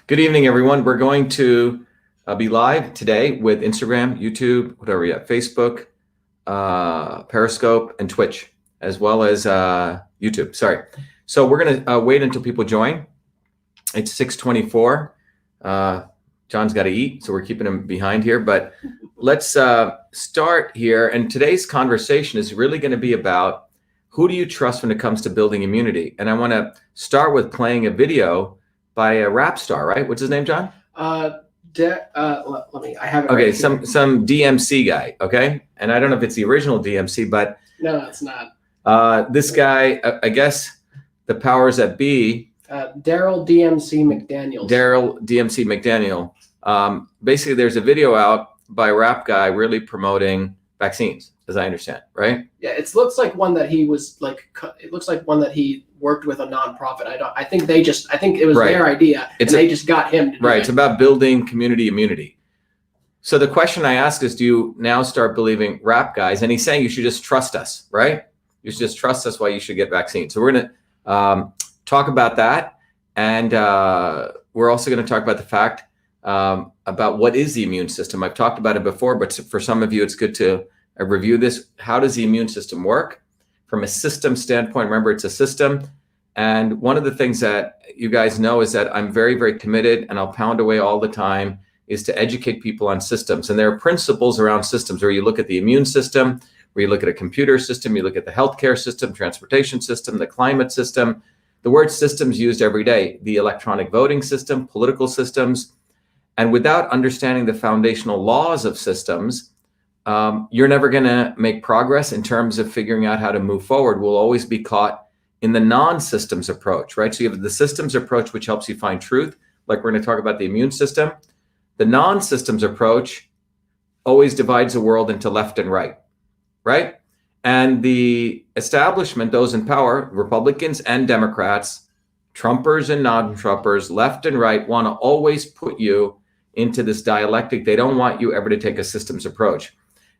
Good evening, everyone. We're going to be live today with Instagram, YouTube, whatever yet, Facebook, Periscope, and Twitch, as well as YouTube. Sorry. So we're going to wait until people join. It's 6:24. John's got to eat, so we're keeping him behind here. But let's start here. And today's conversation is really going to be about who do you trust when it comes to building immunity? And I want to start with playing a video by a rap star, right? What's his name, John? Let me, I have it. Okay, right some DMC guy, okay? And I don't know if it's the original DMC, but no, it's not. This guy, I guess the powers that be. Daryl DMC McDaniel. Daryl DMC McDaniel. Basically, there's a video out by a rap guy really promoting vaccines, as I understand, right? Yeah, it looks like one that he was like. It looks like one that he worked with a nonprofit. I think it was their idea, and they just got him to do it. It's about building community immunity. So the question I ask is, do you now start believing rap guys? And he's saying you should just trust us, right? You should just trust us while you should get vaccines. So we're going to talk about that. And we're also going to talk about the fact about what is the immune system. I've talked about it before, but for some of you, it's good to review this. How does the immune system work? From a system standpoint, remember, it's a system. And one of the things that you guys know is that I'm very, very committed, and I'll pound away all the time, is to educate people on systems. And there are principles around systems where you look at the immune system, where you look at a computer system, you look at the healthcare system, transportation system, the climate system. The word systems used every day, the electronic voting system, political systems. And without understanding the foundational laws of systems, you're never going to make progress in terms of figuring out how to move forward. We'll always be caught in the non-systems approach, right? So you have the systems approach, which helps you find truth, like we're going to talk about the immune system. The non-systems approach always divides the world into left and right, right? And the establishment, those in power, Republicans and Democrats, Trumpers and non-Trumpers, left and right, want to always put you into this dialectic. They don't want you ever to take a systems approach.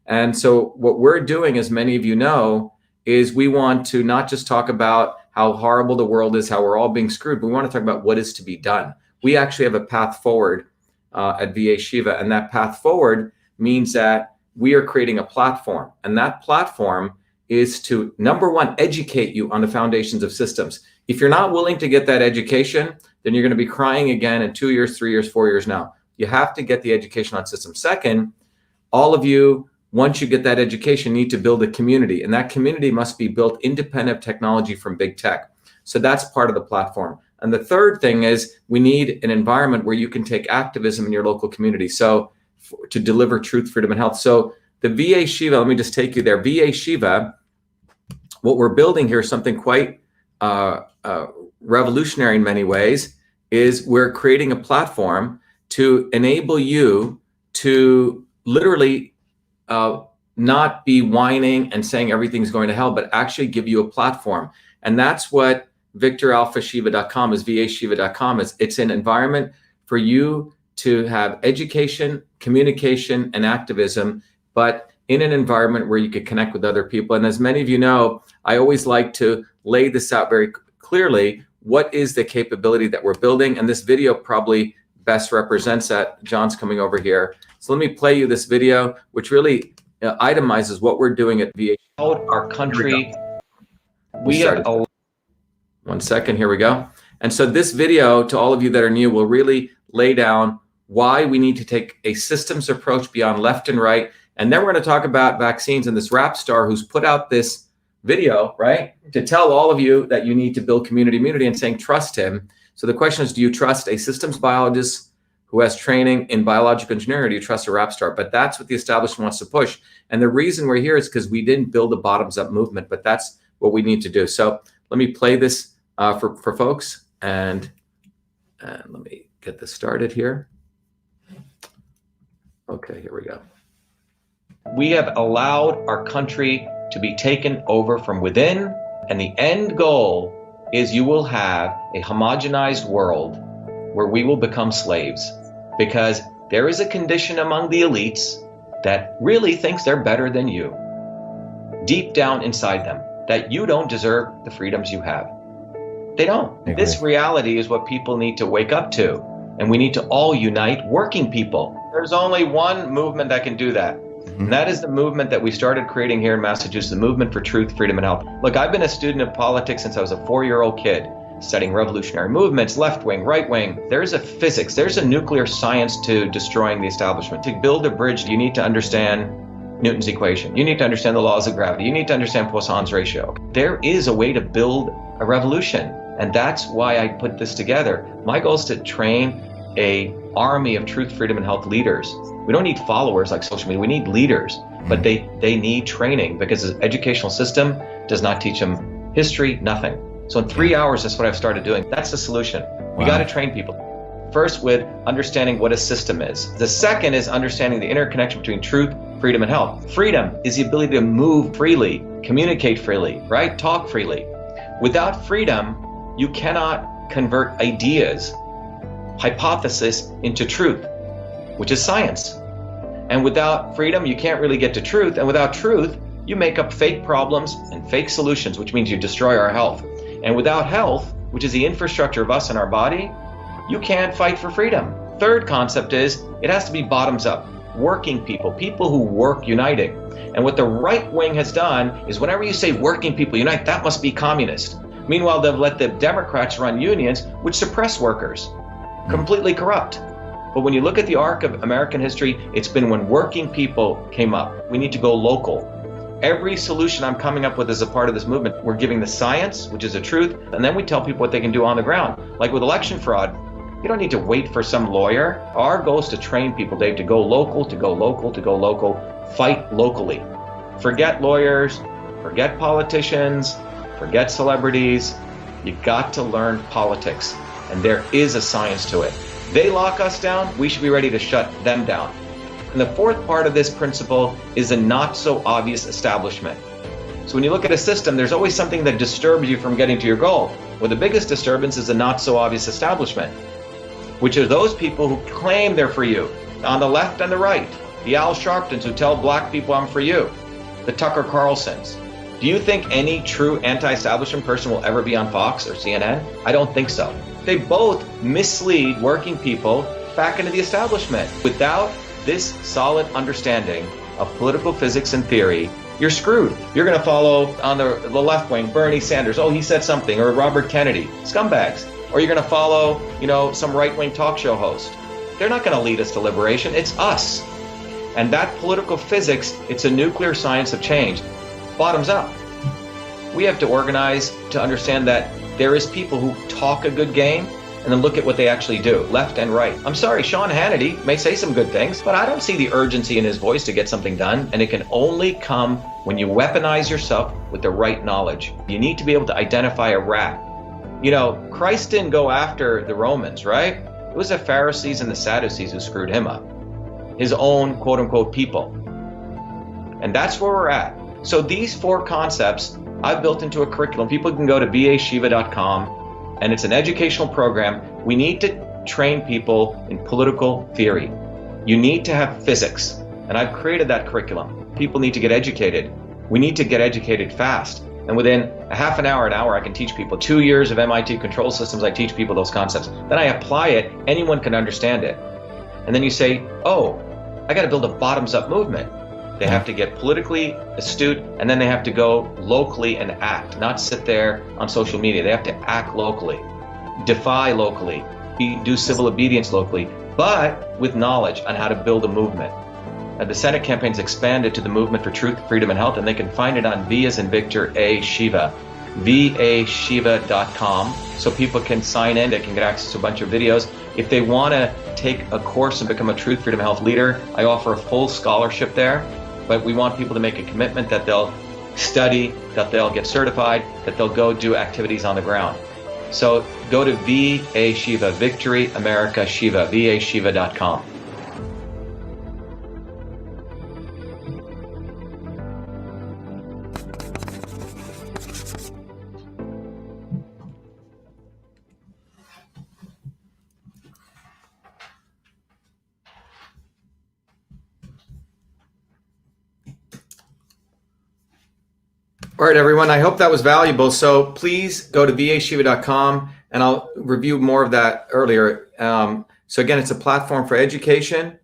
And so what we're doing, as many of you know, is we want to not just talk about how horrible the world is, how we're all being screwed, but we want to talk about what is to be done. We actually have a path forward at Vashiva, and that path forward means that we are creating a platform. And that platform is to, number one, educate you on the foundations of systems. If you're not willing to get that education, then you're going to be crying again in 2 years, 3 years, 4 years now. You have to get the education on systems. Second, all of you, once you get that education, need to build a community. And that community must be built independent of technology from big tech. So that's part of the platform. And the third thing is we need an environment where you can take activism in your local community. So to deliver truth, freedom, and health. So the Vashiva, let me just take you there. Vashiva, what we're building here is something quite revolutionary in many ways, is we're creating a platform to enable you to literally not be whining and saying everything's going to hell, but actually give you a platform. And that's what VictorAlphaShiva.com is, Vashiva.com is. It's an environment for you to have education, communication, and activism, but in an environment where you could connect with other people. And as many of you know, I always like to lay this out very clearly. What is the capability that we're building? And this video probably best represents that. John's coming over here. So let me play you this video, which really itemizes what we're doing at VA. Our country. We have 1 second. Here we go. And so this video, to all of you that are new, will really lay down why we need to take a systems approach beyond left and right. And then we're going to talk about vaccines and this rap star who's put out this video, right, to tell all of you that you need to build community immunity and saying trust him. So the question is, do you trust a systems biologist who has training in biological engineering, or do you trust a rap star? But that's what the establishment wants to push. And the reason we're here is because we didn't build a bottoms-up movement, but that's what we need to do. So let me play this for folks, and let me get this started here. Okay, here we go. We have allowed our country to be taken over from within, and the end goal is you will have a homogenized world where we will become slaves, because there is a condition among the elites that really thinks they're better than you, deep down inside them, that you don't deserve the freedoms you have. They don't. This reality is what people need to wake up to. And we need to all unite working people. There's only one movement that can do that. And that is the movement that we started creating here in Massachusetts, the movement for truth, freedom, and health. Look, I've been a student of politics since I was a 4-year-old kid, studying revolutionary movements, left wing, right wing. There's a physics, there's a nuclear science to destroying the establishment. To build a bridge, you need to understand Newton's equation. You need to understand the laws of gravity. You need to understand Poisson's ratio. There is a way to build a revolution. And that's why I put this together. My goal is to train a army of truth, freedom, and health leaders. We don't need followers like social media. We need leaders, but they need training because the educational system does not teach them history, nothing. So in 3 hours, that's what I've started doing. That's the solution. We got to train people. First with understanding what a system is. The second is understanding the interconnection between truth, freedom, and health. Freedom is the ability to move freely, communicate freely, right? Talk freely. Without freedom, you cannot convert ideas, hypothesis into truth, which is science. And without freedom, you can't really get to truth. And without truth, you make up fake problems and fake solutions, which means you destroy our health. And without health, which is the infrastructure of us and our body, you can't fight for freedom. Third concept is it has to be bottoms up, working people, people who work uniting. And what the right wing has done is whenever you say working people unite, that must be communist. Meanwhile, they've let the Democrats run unions, which suppress workers, completely corrupt. But when you look at the arc of American history, it's been when working people came up. We need to go local. Every solution I'm coming up with as a part of this movement, we're giving the science, which is the truth, and then we tell people what they can do on the ground. Like with election fraud, you don't need to wait for some lawyer. Our goal is to train people, Dave, to go local, to go local, to go local, fight locally. Forget lawyers, forget politicians, forget celebrities. You got to learn politics, and there is a science to it. They lock us down, we should be ready to shut them down. And the fourth part of this principle is a not so obvious establishment. So when you look at a system, there's always something that disturbs you from getting to your goal. Well, the biggest disturbance is a not so obvious establishment, which are those people who claim they're for you, on the left and the right. The Al Sharptons who tell black people I'm for you. The Tucker Carlsons. Do you think any true anti-establishment person will ever be on Fox or CNN? I don't think so. They both mislead working people back into the establishment. Without this solid understanding of political physics and theory, you're screwed. You're going to follow on the left wing, Bernie Sanders. Oh, he said something. Or Robert Kennedy. Scumbags. Or you're going to follow, some right-wing talk show host. They're not going to lead us to liberation. It's us. And that political physics, it's a nuclear science of change. Bottoms up. We have to organize to understand that there is people who talk a good game and then look at what they actually do, left and right. I'm sorry, Sean Hannity may say some good things, but I don't see the urgency in his voice to get something done. And it can only come when you weaponize yourself with the right knowledge. You need to be able to identify a rat. Christ didn't go after the Romans, right? It was the Pharisees and the Sadducees who screwed him up. His own quote unquote people. And that's where we're at. So these four concepts I've built into a curriculum. People can go to BeAShiva.com, and it's an educational program. We need to train people in political theory. You need to have physics, and I've created that curriculum. People need to get educated. We need to get educated fast. And within a half an hour, I can teach people. 2 years of MIT control systems, I teach people those concepts. Then I apply it, anyone can understand it. And then you say, oh, I got to build a bottoms-up movement. They have to get politically astute, and then they have to go locally and act, not sit there on social media. They have to act locally, defy locally, do civil obedience locally, but with knowledge on how to build a movement. The Senate campaign's expanded to the Movement for Truth, Freedom, and Health, and they can find it on V as in Victor, A, Shiva, VAShiva.com, so people can sign in. They can get access to a bunch of videos. If they want to take a course and become a Truth, Freedom, Health leader, I offer a full scholarship there. But we want people to make a commitment that they'll study, that they'll get certified, that they'll go do activities on the ground. So go to VAShiva, Victory America Shiva, VAShiva.com. All right, everyone, I hope that was valuable. So please go to VAShiva.com, and I'll review more of that earlier. So again, it's a platform for education,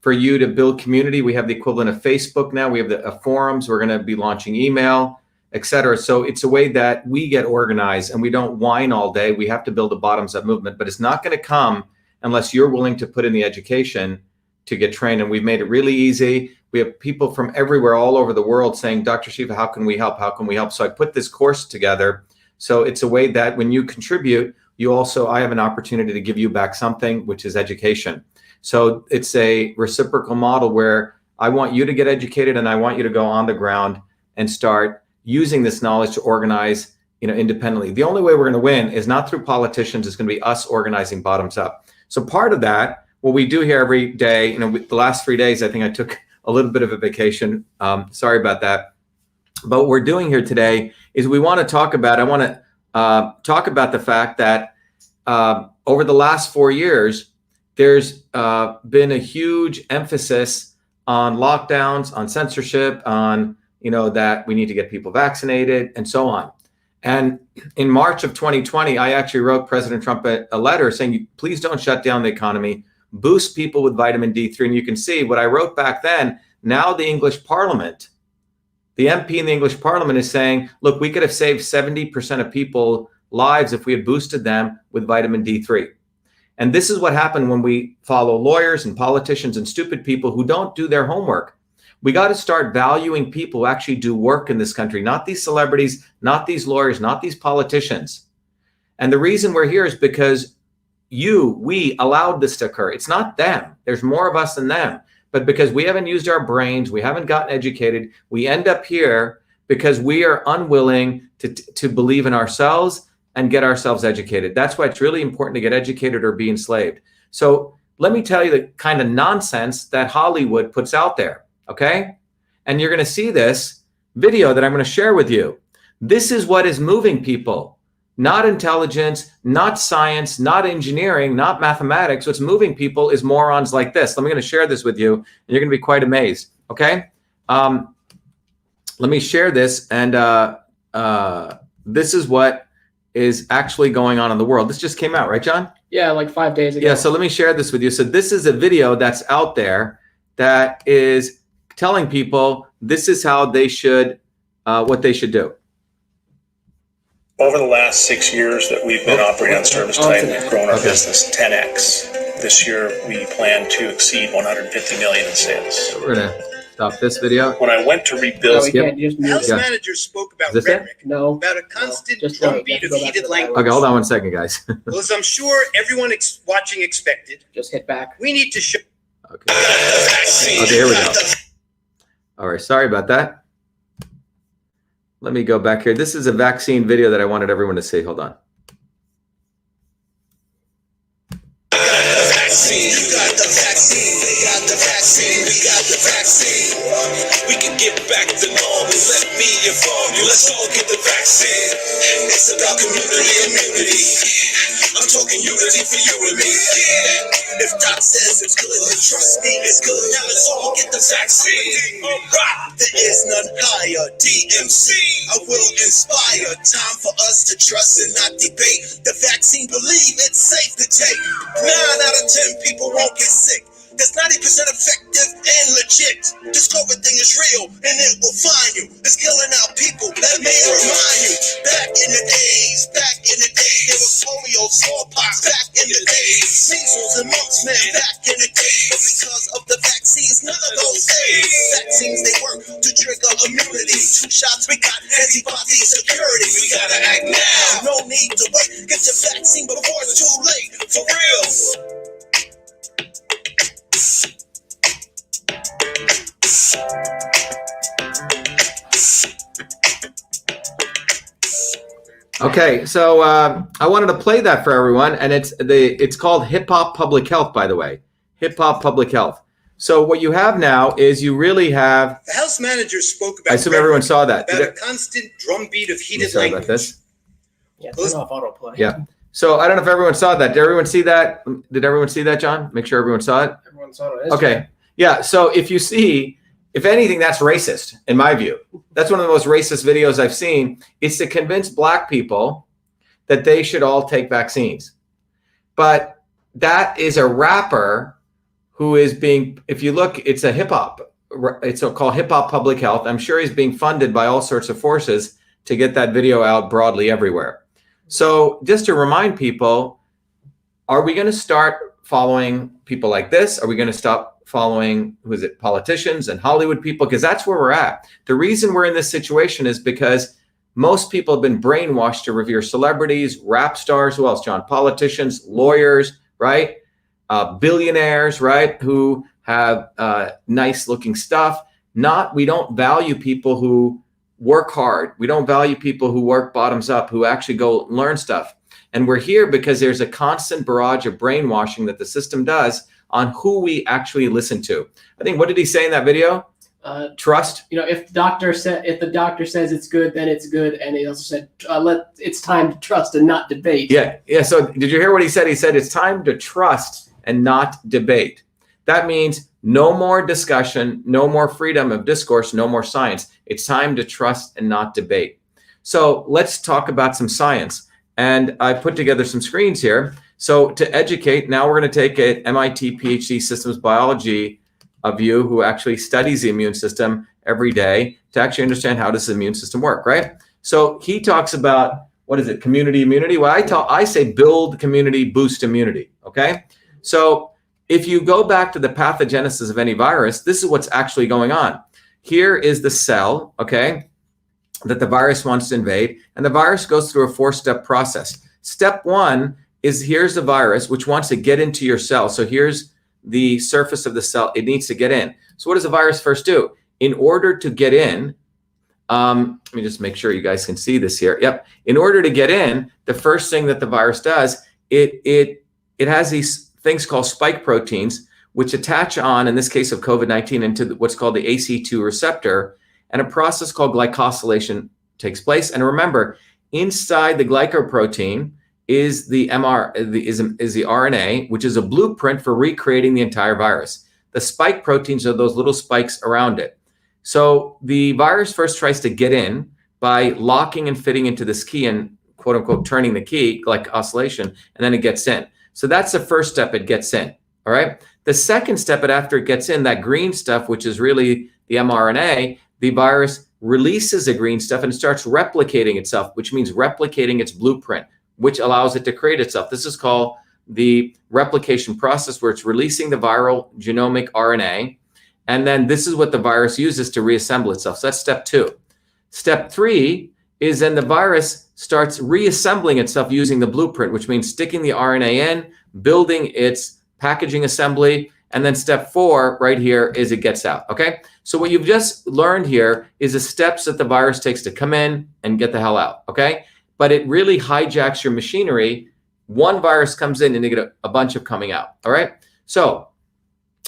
for you to build community. We have the equivalent of Facebook now. We have the forums. We're going to be launching email, etc. So it's a way that we get organized and we don't whine all day. We have to build a bottoms-up movement, but it's not going to come unless you're willing to put in the education to get trained. And we've made it really easy. We have people from everywhere, all over the world saying, Dr. Shiva, how can we help? How can we help? So I put this course together. So it's a way that when you contribute, I have an opportunity to give you back something, which is education. So it's a reciprocal model where I want you to get educated and I want you to go on the ground and start using this knowledge to organize, independently. The only way we're going to win is not through politicians. It's going to be us organizing bottoms up. So part of that, what we do here every day, the last 3 days, I think I took a little bit of a vacation. Sorry about that. But what we're doing here today is I want to talk about the fact that over the last 4 years, there's been a huge emphasis on lockdowns, on censorship, on, that we need to get people vaccinated and so on. And in March of 2020, I actually wrote President Trump a letter saying, please don't shut down the economy, boost people with vitamin D3. And you can see what I wrote back then. Now the English Parliament, the MP in the English Parliament is saying, look, we could have saved 70% of people's lives if we had boosted them with vitamin D3. And this is what happened when we follow lawyers and politicians and stupid people who don't do their homework. We got to start valuing people who actually do work in this country, not these celebrities, not these lawyers, not these politicians. And the reason we're here is because we allowed this to occur. It's not them. There's more of us than them. But because we haven't used our brains, we haven't gotten educated, we end up here because we are unwilling to believe in ourselves and get ourselves educated. That's why it's really important to get educated or be enslaved. So let me tell you the kind of nonsense that Hollywood puts out there, okay? And you're going to see this video that I'm going to share with you. This is what is moving people. Not intelligence, not science, not engineering, not mathematics. What's moving people is morons like this. I'm going to share this with you, and you're going to be quite amazed, okay? Let me share this, and this is what is actually going on in the world. This just came out, right, John? Yeah, like 5 days ago. Yeah, so let me share this with you. So this is a video that's out there that is telling people this is how they should, what they should do. Over the last 6 years that we've been operating on ServiceTitan, we've grown our business 10x. This year, we plan to exceed 150 million in sales. So we're gonna stop this video. When I went to rebuild, House managers spoke about rhetoric, about a constant drumbeat of heated language. Okay, hold on 1 second, guys. Well, as I'm sure everyone watching expected, just hit back. We need to show. Okay, here we go. All right, sorry about that. Let me go back here. This is a vaccine video that I wanted everyone to see. Hold on. Vaccine, you got the vaccine, they got the vaccine, we got the vaccine. We can get back to normal, let me inform you, let's all get the vaccine. It's about community immunity. I'm talking unity for you and me. If Doc says it's good, then trust me, it's good. Now let's all get the vaccine. Alright, there is none higher. DMC, I will inspire. Time for us to trust and not debate. The vaccine, believe it's safe to take. 9 out of 10 people won't get sick. That's 90% effective and legit. This COVID thing is real and it will find you. It's killing our people. Let me remind you. Back in the days, there was polio, smallpox. Back in the days, measles and mumps, man. Back in the days, but because of the vaccines, none of those days. Vaccines, they work to trigger immunity. 2 shots, we got antibody security. We gotta act now. No need to wait. Get your vaccine before it's too late. For real. Okay, so I wanted to play that for everyone, and it's called HipHop Public Health, by the way. HipHop Public Health. So what you have now is you really have. The House managers spoke about. I assume everyone saw that. About a constant drumbeat of heated sorry language. about this. Yeah, turn off autoplay. Yeah. So I don't know if everyone saw that. Did everyone see that? Did everyone see that, John? Make sure everyone saw it. Everyone saw it. Okay. Yeah. So if you see, if anything, that's racist in my view. That's one of the most racist videos I've seen. It's to convince black people that they should all take vaccines. But that is a rapper who is being, if you look, it's a HipHop. It's called HipHop Public Health. I'm sure he's being funded by all sorts of forces to get that video out broadly everywhere. So just to remind people, are we going to start following people like this? Are we going to stop following, politicians and Hollywood people? Because that's where we're at. The reason we're in this situation is because most people have been brainwashed to revere celebrities, rap stars, who else, John? Politicians, lawyers, right? Billionaires, right? Who have nice looking stuff. We don't value people who work hard. We don't value people who work bottoms up, who actually go learn stuff. And we're here because there's a constant barrage of brainwashing that the system does on who we actually listen to. I think, what did he say in that video? Trust. If the doctor says it's good, then it's good. And he also said, it's time to trust and not debate. Yeah. So did you hear what he said? He said, it's time to trust and not debate. That means no more discussion, no more freedom of discourse, no more science. It's time to trust and not debate. So let's talk about some science. And I put together some screens here. So to educate, now we're going to take an MIT PhD systems biology of you who actually studies the immune system every day to actually understand how does the immune system work, right? So he talks about, what is it, community immunity? Well, I say build community, boost immunity, okay? So if you go back to the pathogenesis of any virus, this is what's actually going on. Here is the cell, okay, that the virus wants to invade, and the virus goes through a 4-step process. Step 1 is, here's the virus, which wants to get into your cell. So here's the surface of the cell. It needs to get in. So what does the virus first do? In order to get in, let me just make sure you guys can see this here. Yep. In order to get in, the first thing that the virus does, it has these things called spike proteins, which attach on, in this case of COVID-19, into what's called the AC2 receptor, and a process called glycosylation takes place. And remember, inside the glycoprotein is the RNA, which is a blueprint for recreating the entire virus. The spike proteins are those little spikes around it. So the virus first tries to get in by locking and fitting into this key and quote unquote turning the key, glycosylation, and then it gets in. So that's the first step, it gets in, all right? The second step, after it gets in, that green stuff, which is really the mRNA, the virus releases the green stuff and starts replicating itself, which means replicating its blueprint, which allows it to create itself. This is called the replication process, where it's releasing the viral genomic RNA. And then this is what the virus uses to reassemble itself. So that's step 2. Step 3 is then the virus starts reassembling itself using the blueprint, which means sticking the RNA in, building its packaging assembly. And then step 4 right here is it gets out, okay? So what you've just learned here is the steps that the virus takes to come in and get the hell out, okay? But it really hijacks your machinery. One virus comes in and you get a bunch of coming out, all right? So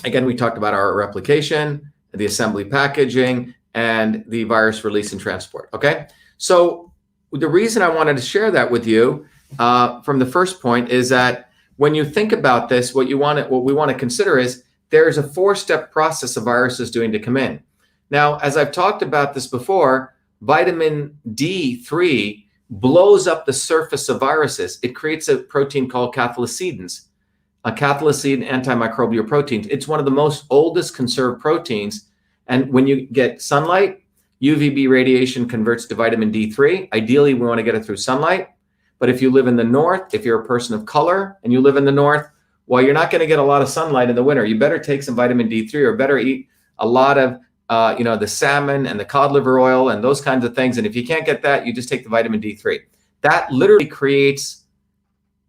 again, we talked about our replication, the assembly packaging, and the virus release and transport, okay? So the reason I wanted to share that with you from the first point is that when you think about this, what we want to consider is there's a 4-step process a virus is doing to come in. Now, as I've talked about this before, vitamin D3 blows up the surface of viruses. It creates a protein called cathelicidins, a cathelicidin antimicrobial protein. It's one of the most oldest conserved proteins. And when you get sunlight, UVB radiation converts to vitamin D3. Ideally, we want to get it through sunlight. But if you live in the north, if you're a person of color and you live in the north, well, you're not going to get a lot of sunlight in the winter. You better take some vitamin D3 or better eat a lot of the salmon and the cod liver oil and those kinds of things. And if you can't get that, you just take the vitamin D3. That literally creates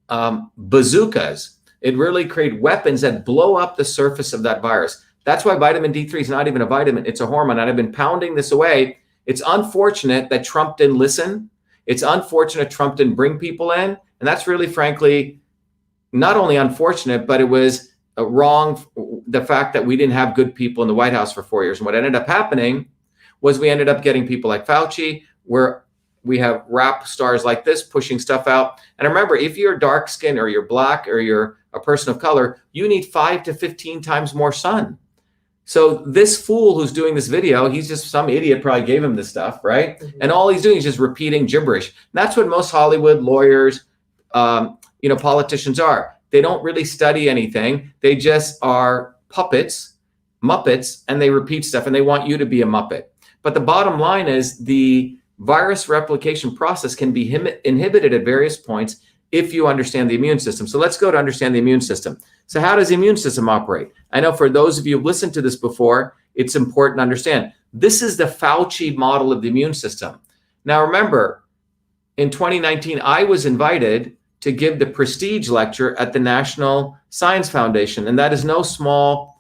bazookas. It really creates weapons that blow up the surface of that virus. That's why vitamin D3 is not even a vitamin. It's a hormone. And I've been pounding this away. It's unfortunate that Trump didn't listen. It's unfortunate Trump didn't bring people in. And that's really, frankly, not only unfortunate, but it was wrong, the fact that we didn't have good people in the White House for 4 years. And what ended up happening was we ended up getting people like Fauci, where we have rap stars like this pushing stuff out. And remember, if you're dark skinned or you're black or you're a person of color, you need 5 to 15 times more sun. So this fool who's doing this video, he's just some idiot probably gave him this stuff, right? Mm-hmm. And all he's doing is just repeating gibberish. And that's what most Hollywood lawyers, politicians are. They don't really study anything. They just are Muppets, and they repeat stuff, and they want you to be a Muppet. But the bottom line is the virus replication process can be inhibited at various points if you understand the immune system. So let's go to understand the immune system. So how does the immune system operate? I know for those of you who've listened to this before, it's important to understand. This is the Fauci model of the immune system. Now remember, in 2019, I was invited to give the prestige lecture at the National Science Foundation, and that is no small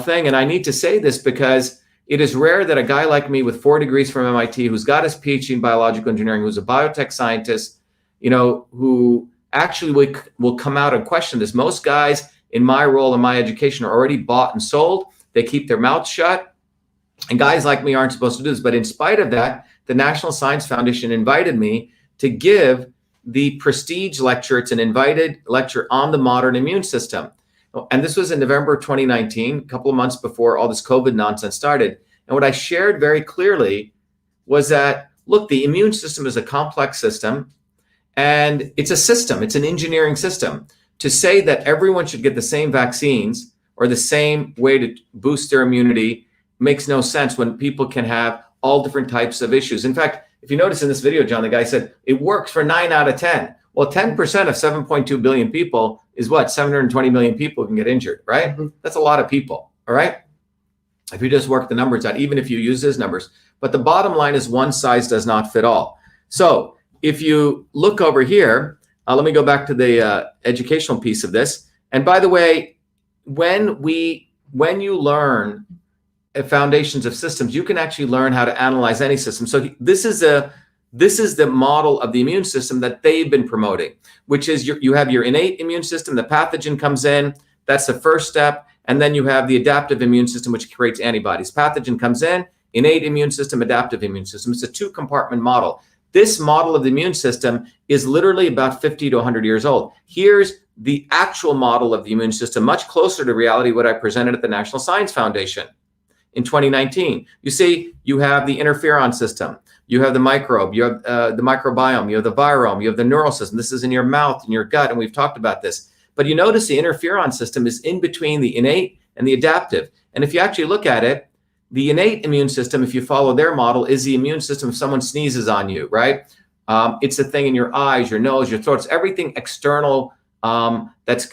thing. And I need to say this because it is rare that a guy like me with 4 degrees from MIT, who's got his PhD in biological engineering, who's a biotech scientist, who actually will come out and question this. Most guys in my role in my education are already bought and sold. They keep their mouths shut. And guys like me aren't supposed to do this. But in spite of that, the National Science Foundation invited me to give the prestige lecture. It's an invited lecture on the modern immune system. And this was in November 2019, a couple of months before all this COVID nonsense started. And what I shared very clearly was that, look, the immune system is a complex system, and it's a system. It's an engineering system. To say that everyone should get the same vaccines or the same way to boost their immunity makes no sense when people can have all different types of issues. In fact, if you notice in this video, John, the guy said it works for 9 out of 10. Well, 10% of 7.2 billion people is what? 720 million people can get injured, right? Mm-hmm. That's a lot of people, all right? If you just work the numbers out, even if you use those numbers. But the bottom line is one size does not fit all. So if you look over here, let me go back to the educational piece of this. And by the way, when you learn foundations of systems, you can actually learn how to analyze any system. So this is the model of the immune system that they've been promoting, which is you have your innate immune system, the pathogen comes in, that's the first step. And then you have the adaptive immune system, which creates antibodies. Pathogen comes in, innate immune system, adaptive immune system. It's a 2-compartment model. This model of the immune system is literally about 50 to 100 years old. Here's the actual model of the immune system, much closer to reality, what I presented at the National Science Foundation in 2019. You see, you have the interferon system, you have the microbe, you have the microbiome, you have the virome, you have the neural system. This is in your mouth, in your gut, and we've talked about this. But you notice the interferon system is in between the innate and the adaptive. And if you actually look at it, the innate immune system, if you follow their model, is the immune system if someone sneezes on you, right? It's a thing in your eyes, your nose, your throat. It's everything external that's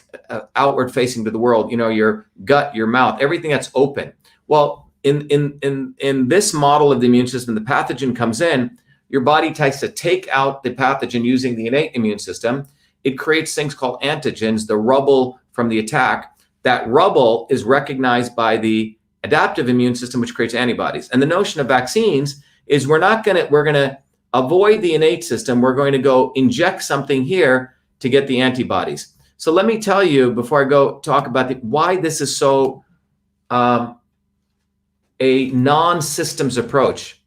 outward facing to the world, your gut, your mouth, everything that's open. Well, in this model of the immune system, the pathogen comes in, your body tries to take out the pathogen using the innate immune system. It creates things called antigens, the rubble from the attack. That rubble is recognized by the adaptive immune system, which creates antibodies. And the notion of vaccines is we're going to avoid the innate system. We're going to go inject something here to get the antibodies. So let me tell you, before I go talk about why this is so a non-systems approach.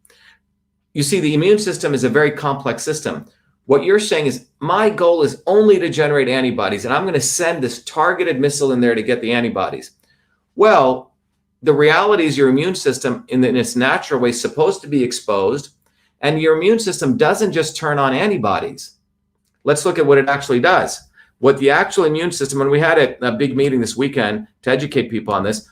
You see, the immune system is a very complex system. What you're saying is, my goal is only to generate antibodies, and I'm going to send this targeted missile in there to get the antibodies. Well, the reality is your immune system in its natural way is supposed to be exposed, and your immune system doesn't just turn on antibodies. Let's look at what it actually does. What the actual immune system, and we had a big meeting this weekend to educate people on this,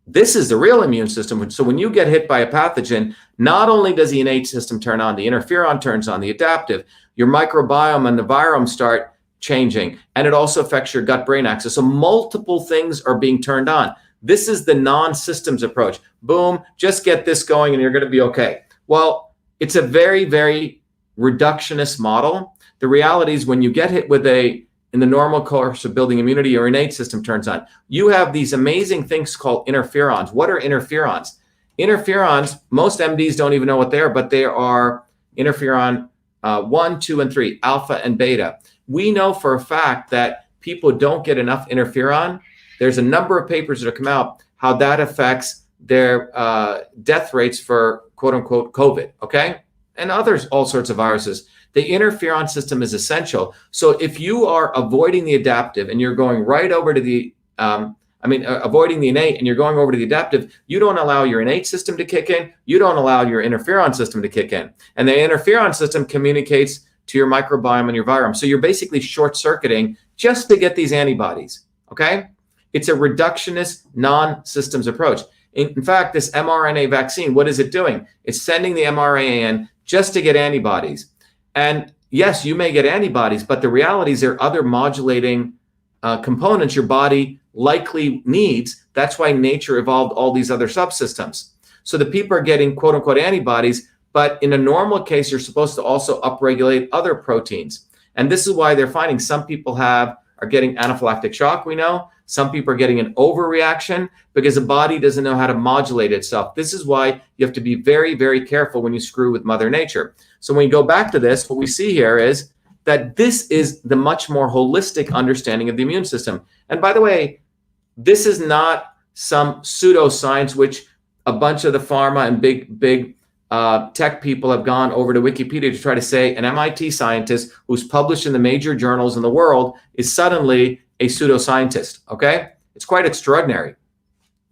this is the real immune system. So when you get hit by a pathogen, not only does the innate system turn on, the interferon turns on, the adaptive, your microbiome and the virome start changing, and it also affects your gut-brain axis. So multiple things are being turned on. This is the non-systems approach. Boom, just get this going and you're going to be okay. Well, it's a very, very reductionist model. The reality is when you get hit with in the normal course of building immunity, your innate system turns on. You have these amazing things called interferons. What are interferons? Interferons, most MDs don't even know what they are, but they are interferon 1, 2, and 3, alpha and beta. We know for a fact that people don't get enough interferon. There's a number of papers that have come out how that affects their death rates for quote unquote COVID, okay? And others, all sorts of viruses. The interferon system is essential. So if you are avoiding the adaptive and you're going right over to the, avoiding the innate and you're going over to the adaptive, you don't allow your innate system to kick in. You don't allow your interferon system to kick in. And the interferon system communicates to your microbiome and your virome. So you're basically short-circuiting just to get these antibodies, okay? It's a reductionist, non-systems approach. In fact, this mRNA vaccine, what is it doing? It's sending the mRNA in just to get antibodies. And yes, you may get antibodies, but the reality is there are other modulating components your body likely needs. That's why nature evolved all these other subsystems. So the people are getting quote unquote antibodies, but in a normal case, you're supposed to also upregulate other proteins. And this is why they're finding some people are getting anaphylactic shock, we know. Some people are getting an overreaction because the body doesn't know how to modulate itself. This is why you have to be very, very careful when you screw with Mother Nature. So when you go back to this, what we see here is that this is the much more holistic understanding of the immune system. And by the way, this is not some pseudoscience which a bunch of the pharma and big tech people have gone over to Wikipedia to try to say an MIT scientist who's published in the major journals in the world is suddenly a pseudoscientist, okay? It's quite extraordinary.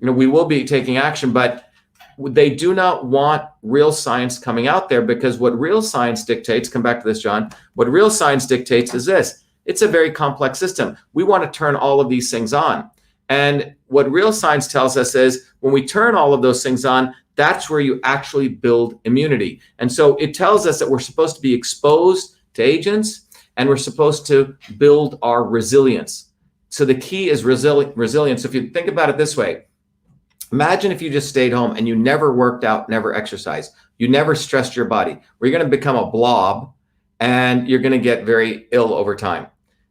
You know, we will be taking action, but they do not want real science coming out there, because what real science dictates, come back to this, John, what real science dictates is this. It's a very complex system. We want to turn all of these things on. And what real science tells us is when we turn all of those things on, that's where you actually build immunity. And so it tells us that we're supposed to be exposed to agents and we're supposed to build our resilience. So the key is resilience. If you think about it this way, imagine if you just stayed home and you never worked out, never exercised, you never stressed your body. Well, you're going to become a blob and you're going to get very ill over time.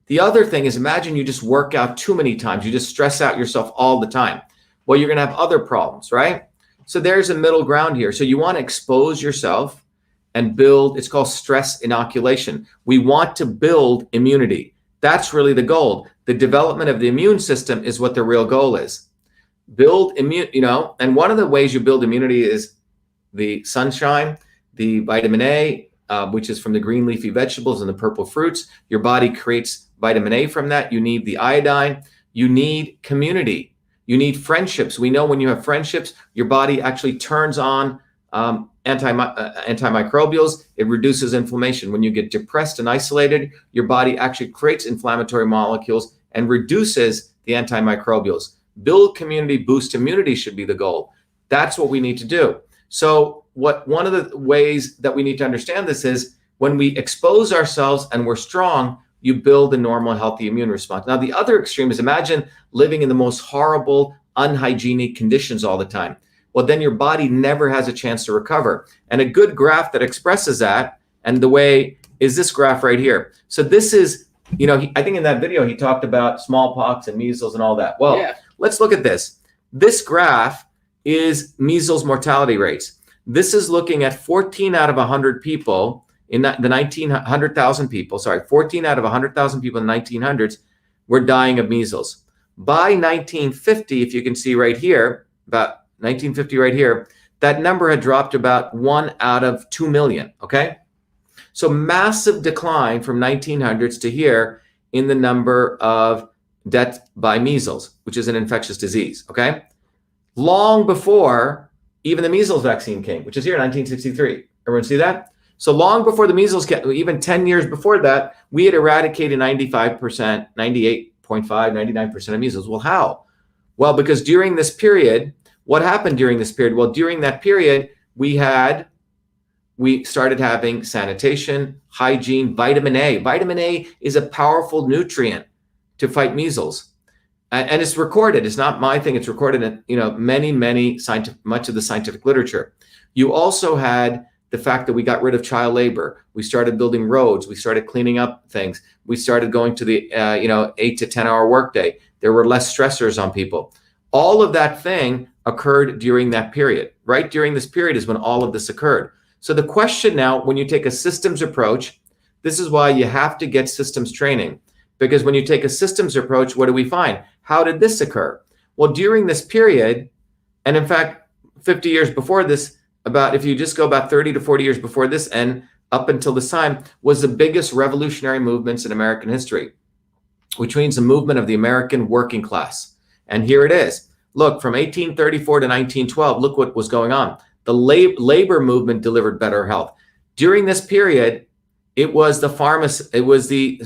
The other thing is, imagine you just work out too many times. You just stress out yourself all the time. Well, you're going to have other problems, right? So there's a middle ground here. So you want to expose yourself and build, it's called stress inoculation. We want to build immunity. That's really the goal. The development of the immune system is what the real goal is. Build immune, and one of the ways you build immunity is the sunshine, the vitamin A, which is from the green leafy vegetables and the purple fruits. Your body creates vitamin A from that. You need the iodine. You need community. You need friendships. We know when you have friendships, your body actually turns on antimicrobials. It reduces inflammation. When you get depressed and isolated, your body actually creates inflammatory molecules and reduces the antimicrobials. Build community, boost immunity should be the goal. That's what we need to do. So one of the ways that we need to understand this is when we expose ourselves and we're strong, you build a normal, healthy immune response. Now, the other extreme is imagine living in the most horrible, unhygienic conditions all the time. Well, then your body never has a chance to recover. And a good graph that expresses that, and the way is this graph right here. So this is, I think in that video, he talked about smallpox and measles and all that. Well, yeah. Let's look at this. This graph is measles mortality rates. This is looking at 14 out of 100 people in the 100,000 people, 14 out of 100,000 people in the 1900s were dying of measles. By 1950, if you can see right here, about 1950 right here, that number had dropped to about 1 out of 2 million, okay? So massive decline from 1900s to here in the number of deaths by measles, which is an infectious disease, okay? Long before even the measles vaccine came, which is here in 1963. Everyone see that? So long before the measles came, even 10 years before that, we had eradicated 95%, 98.5, 99% of measles. Well, how? Well, because during this period, what happened during this period? Well, during that period, we started having sanitation, hygiene, vitamin A. Vitamin A is a powerful nutrient to fight measles. And it's recorded. It's not my thing. It's recorded in, much of the scientific literature. You also had the fact that we got rid of child labor. We started building roads. We started cleaning up things. We started going to the, 8 to 10 hour workday. There were less stressors on people. All of that thing occurred during that period. Right during this period is when all of this occurred. So the question now, when you take a systems approach, this is why you have to get systems training. Because when you take a systems approach, what do we find? How did this occur? Well, during this period, and in fact, 50 years before this, if you just go about 30 to 40 years before this and up until this time, was the biggest revolutionary movements in American history, which means the movement of the American working class. And here it is. Look, from 1834 to 1912, look what was going on. The labor movement delivered better health. During this period, it was the pharmacist, it was the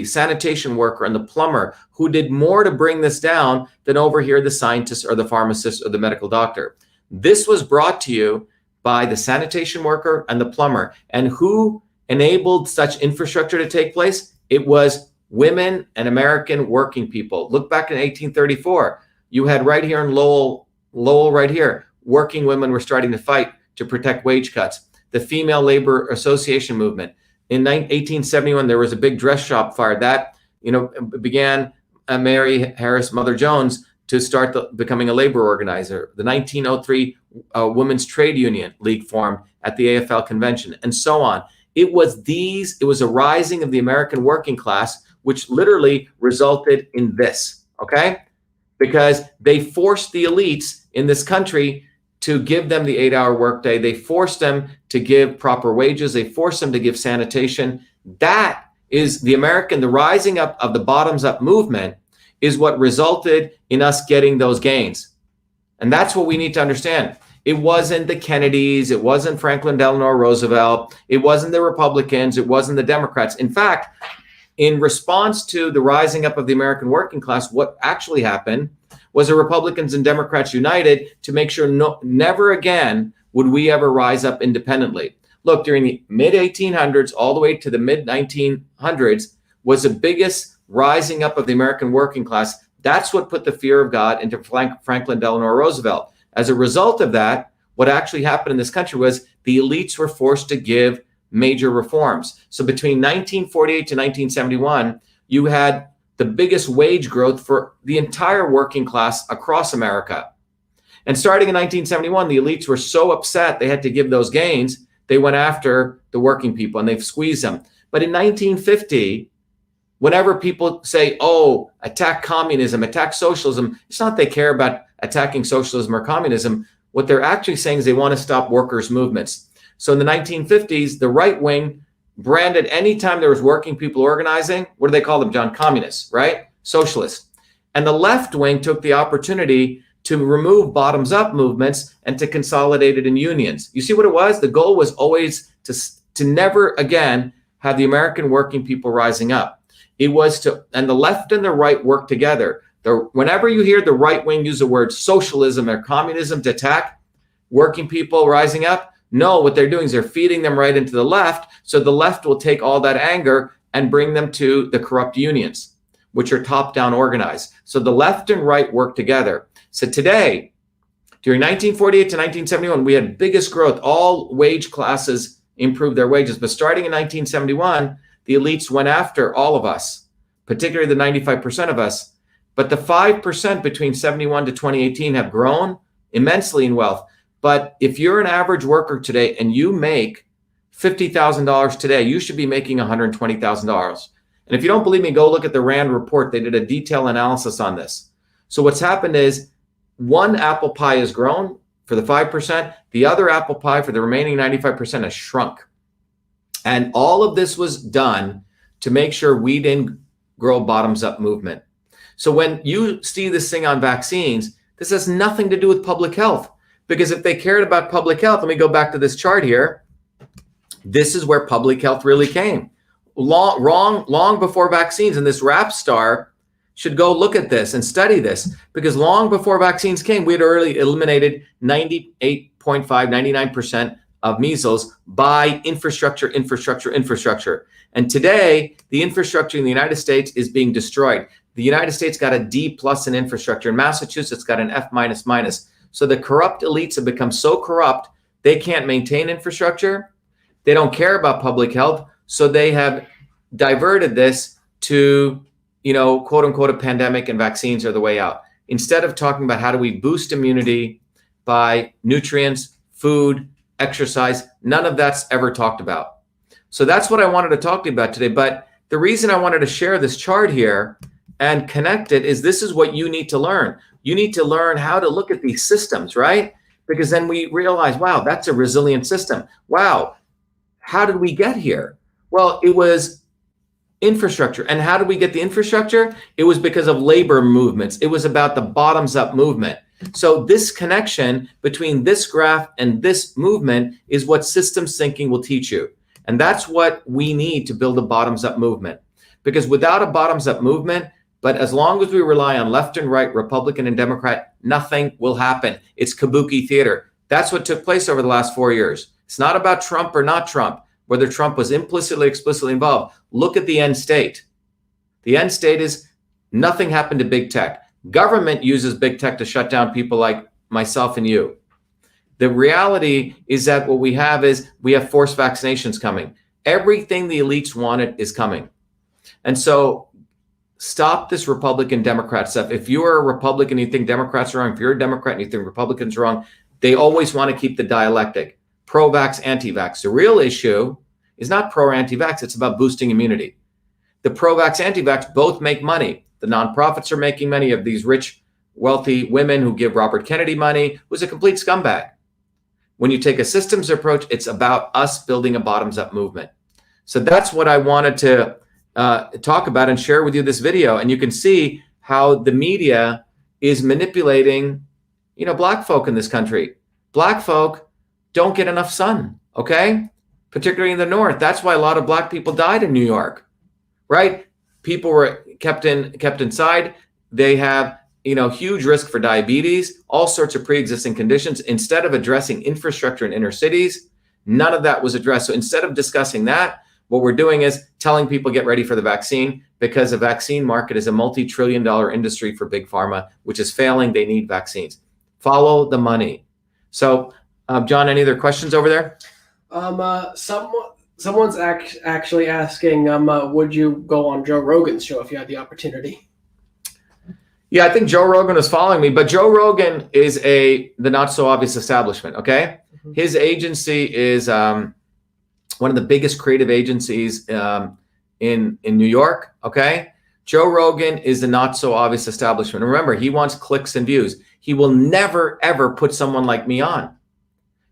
sanitation worker and the plumber who did more to bring this down than over here the scientist or the pharmacist or the medical doctor. This was brought to you by the sanitation worker and the plumber. And who enabled such infrastructure to take place? It was women and American working people. Look back in 1834. You had right here in Lowell right here, working women were starting to fight to protect wage cuts. The Female Labor Association movement. In 1871, there was a big dress shop fire that, began Mary Harris Mother Jones to start becoming a labor organizer. The 1903 Women's Trade Union League formed at the AFL convention, and so on. It was a rising of the American working class, which literally resulted in this, okay? Because they forced the elites in this country to give them the 8-hour workday. They forced them to give proper wages. They forced them to give sanitation. That is the rising up of the bottoms up movement is what resulted in us getting those gains. And that's what we need to understand. It wasn't the Kennedys. It wasn't Franklin Delano Roosevelt. It wasn't the Republicans. It wasn't the Democrats. In fact, in response to the rising up of the American working class, what actually happened was the Republicans and Democrats united to make sure never again would we ever rise up independently. Look, during the mid-1800s all the way to the mid-1900s was the biggest rising up of the American working class. That's what put the fear of God into Franklin Delano Roosevelt. As a result of that, what actually happened in this country was the elites were forced to give major reforms. So between 1948 to 1971, you had the biggest wage growth for the entire working class across America. And starting in 1971, the elites were so upset they had to give those gains, they went after the working people and they've squeezed them. But in 1950, whenever people say, oh, attack communism, attack socialism, it's not they care about attacking socialism or communism. What they're actually saying is they want to stop workers' movements. So in the 1950s, the right wing branded anytime there was working people organizing, what do they call them, John? Communists, right? Socialists. And the left wing took the opportunity to remove bottoms up movements and to consolidate it in unions. You see what it was? The goal was always to never again have the American working people rising up. It was and the left and the right work together. Whenever you hear the right wing use the word socialism or communism to attack working people rising up, no, what they're doing is they're feeding them right into the left. So the left will take all that anger and bring them to the corrupt unions, which are top-down organized. So the left and right work together. So today, during 1948 to 1971, we had biggest growth. All wage classes improved their wages. But starting in 1971, the elites went after all of us, particularly the 95% of us. But the 5% between 71 to 2018 have grown immensely in wealth. But if you're an average worker today and you make $50,000 today, you should be making $120,000. And if you don't believe me, go look at the RAND report. They did a detailed analysis on this. So what's happened is one apple pie has grown for the 5%. The other apple pie for the remaining 95% has shrunk. And all of this was done to make sure we didn't grow bottoms up movement. So when you see this thing on vaccines, this has nothing to do with public health. Because if they cared about public health, let me go back to this chart here. This is where public health really came. Long before vaccines. And this rap star should go look at this and study this. Because long before vaccines came, we had already eliminated 98.5, 99% of measles by infrastructure. And today, the infrastructure in the United States is being destroyed. The United States got a D+ in infrastructure. And Massachusetts got an F-. So the corrupt elites have become so corrupt, they can't maintain infrastructure. They don't care about public health. So they have diverted this to, quote unquote, a pandemic, and vaccines are the way out. Instead of talking about how do we boost immunity by nutrients, food, exercise, none of that's ever talked about. So that's what I wanted to talk to you about today. But the reason I wanted to share this chart here and connect it is this is what you need to learn. You need to learn how to look at these systems, right? Because then we realize, wow, that's a resilient system. Wow, how did we get here? Well, it was infrastructure. And how did we get the infrastructure? It was because of labor movements. It was about the bottoms up movement. So this connection between this graph and this movement is what systems thinking will teach you. And that's what we need to build a bottoms-up movement. Because without a bottoms-up movement, but as long as we rely on left and right, Republican and Democrat, nothing will happen. It's kabuki theater. That's what took place over the last 4 years. It's not about Trump or not Trump, whether Trump was implicitly, explicitly involved. Look at the end state. The end state is nothing happened to big tech. Government uses big tech to shut down people like myself and you. The reality is that what we have forced vaccinations coming. Everything the elites wanted is coming. And so stop this Republican Democrat stuff. If you're a Republican and you think Democrats are wrong, if you're a Democrat and you think Republicans are wrong, they always want to keep the dialectic. Pro-vax, anti-vax. The real issue is not pro or anti-vax. It's about boosting immunity. The pro-vax, anti-vax both make money. The nonprofits are making money of these rich, wealthy women who give Robert Kennedy money, who's a complete scumbag. When you take a systems approach, it's about us building a bottoms-up movement. So that's what I wanted to talk about and share with you this video. And you can see how the media is manipulating, black folk in this country. Black folk don't get enough sun, okay? Particularly in the North. That's why a lot of black people died in New York, right? People were kept inside. They have, huge risk for diabetes, all sorts of pre-existing conditions. Instead of addressing infrastructure in inner cities, none of that was addressed. So instead of discussing that, what we're doing is telling people get ready for the vaccine, because the vaccine market is a multi-trillion-dollar industry for big pharma, which is failing. They need vaccines. Follow the money. So, John, any other questions over there? Someone's actually asking, would you go on Joe Rogan's show if you had the opportunity? Yeah, I think Joe Rogan is following me, but Joe Rogan is the not so obvious establishment. Okay, his agency is one of the biggest creative agencies in New York. Okay, Joe Rogan is the not so obvious establishment. Remember, he wants clicks and views. He will never ever put someone like me on,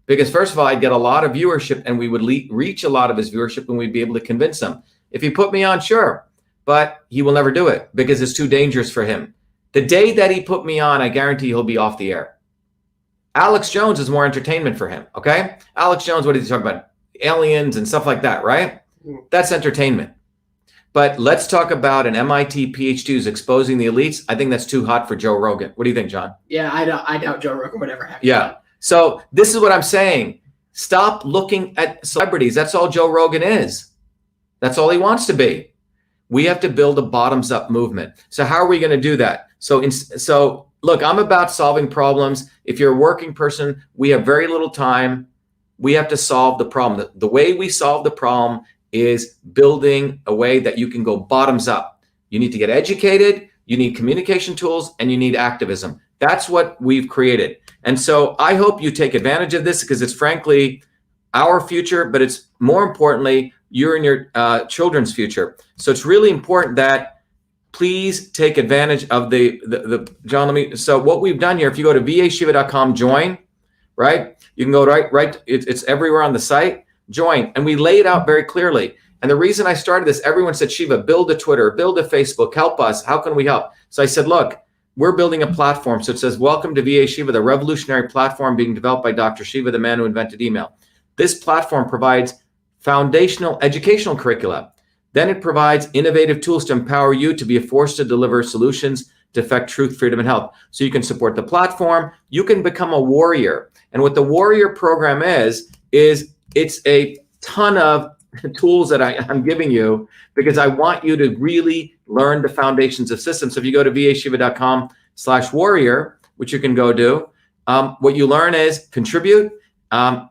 because first of all, I'd get a lot of viewership, and we would reach a lot of his viewership, and we'd be able to convince him. If he put me on, sure, but he will never do it because it's too dangerous for him. The day that he put me on, I guarantee he'll be off the air. Alex Jones is more entertainment for him, okay? Alex Jones, what is he talking about? Aliens and stuff like that, right? That's entertainment. But let's talk about an MIT PhD who's exposing the elites. I think that's too hot for Joe Rogan. What do you think, John? Yeah, I doubt Joe Rogan would ever have. Yeah. So this is what I'm saying. Stop looking at celebrities. That's all Joe Rogan is. That's all he wants to be. We have to build a bottoms-up movement. So how are we going to do that? So look, I'm about solving problems. If you're a working person, we have very little time. We have to solve the problem. The way we solve the problem is building a way that you can go bottoms up. You need to get educated, you need communication tools, and you need activism. That's what we've created. And so I hope you take advantage of this, because it's frankly our future, but it's more importantly, your and your children's future. So it's really important that please take advantage of the John, so what we've done here, if you go to vashiva.com, join, right? You can go right. It's everywhere on the site, join. And we lay it out very clearly. And the reason I started this, everyone said, Shiva, build a Twitter, build a Facebook, help us. How can we help? So I said, look, we're building a platform. So it says, welcome to VA Shiva, the revolutionary platform being developed by Dr. Shiva, the man who invented email. This platform provides foundational educational curricula. Then it provides innovative tools to empower you to be a force to deliver solutions to affect truth, freedom, and health. So you can support the platform. You can become a warrior. And what the warrior program is it's a ton of tools that I'm giving you, because I want you to really learn the foundations of systems. So if you go to vashiva.com/warrior, which you can go do, what you learn is contribute.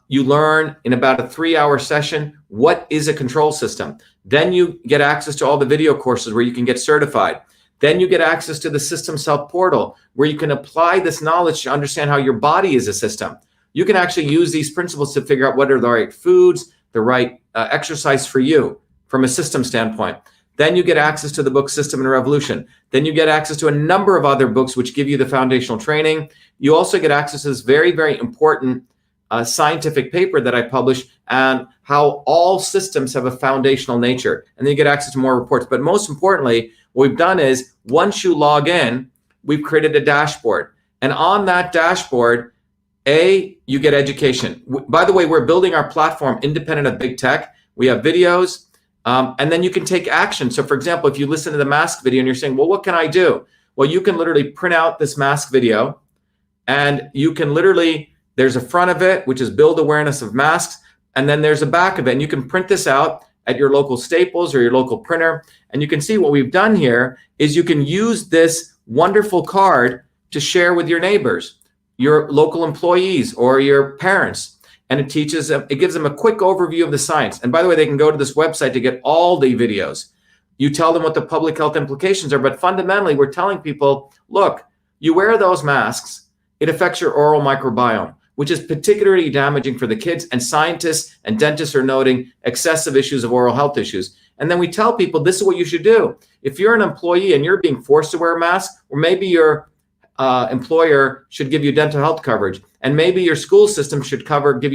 You learn in about a 3-hour session, what is a control system? Then you get access to all the video courses where you can get certified. Then you get access to the Systems Help portal, where you can apply this knowledge to understand how your body is a system. You can actually use these principles to figure out what are the right foods, the right exercise for you from a system standpoint. Then you get access to the book System and Revolution. Then you get access to a number of other books which give you the foundational training. You also get access to this very, very important scientific paper that I published on how all systems have a foundational nature. And then you get access to more reports. But most importantly, what we've done is once you log in, we've created a dashboard. And on that dashboard, you get education. By the way, we're building our platform independent of big tech. We have videos. And then you can take action. So for example, if you listen to the mask video and you're saying, well, what can I do? Well, you can literally print out this mask video, and you can literally, there's a front of it, which is build awareness of masks. And then there's a back of it, and you can print this out at your local Staples or your local printer. And you can see what we've done here is you can use this wonderful card to share with your neighbors, your local employees, or your parents. And it teaches them, it gives them a quick overview of the science. And by the way, they can go to this website to get all the videos. You tell them what the public health implications are, but fundamentally we're telling people, look, you wear those masks, it affects your oral microbiome, which is particularly damaging for the kids, and scientists and dentists are noting excessive issues of oral health issues. And then we tell people, this is what you should do. If you're an employee and you're being forced to wear a mask, or maybe your employer should give you dental health coverage, and maybe your school system should give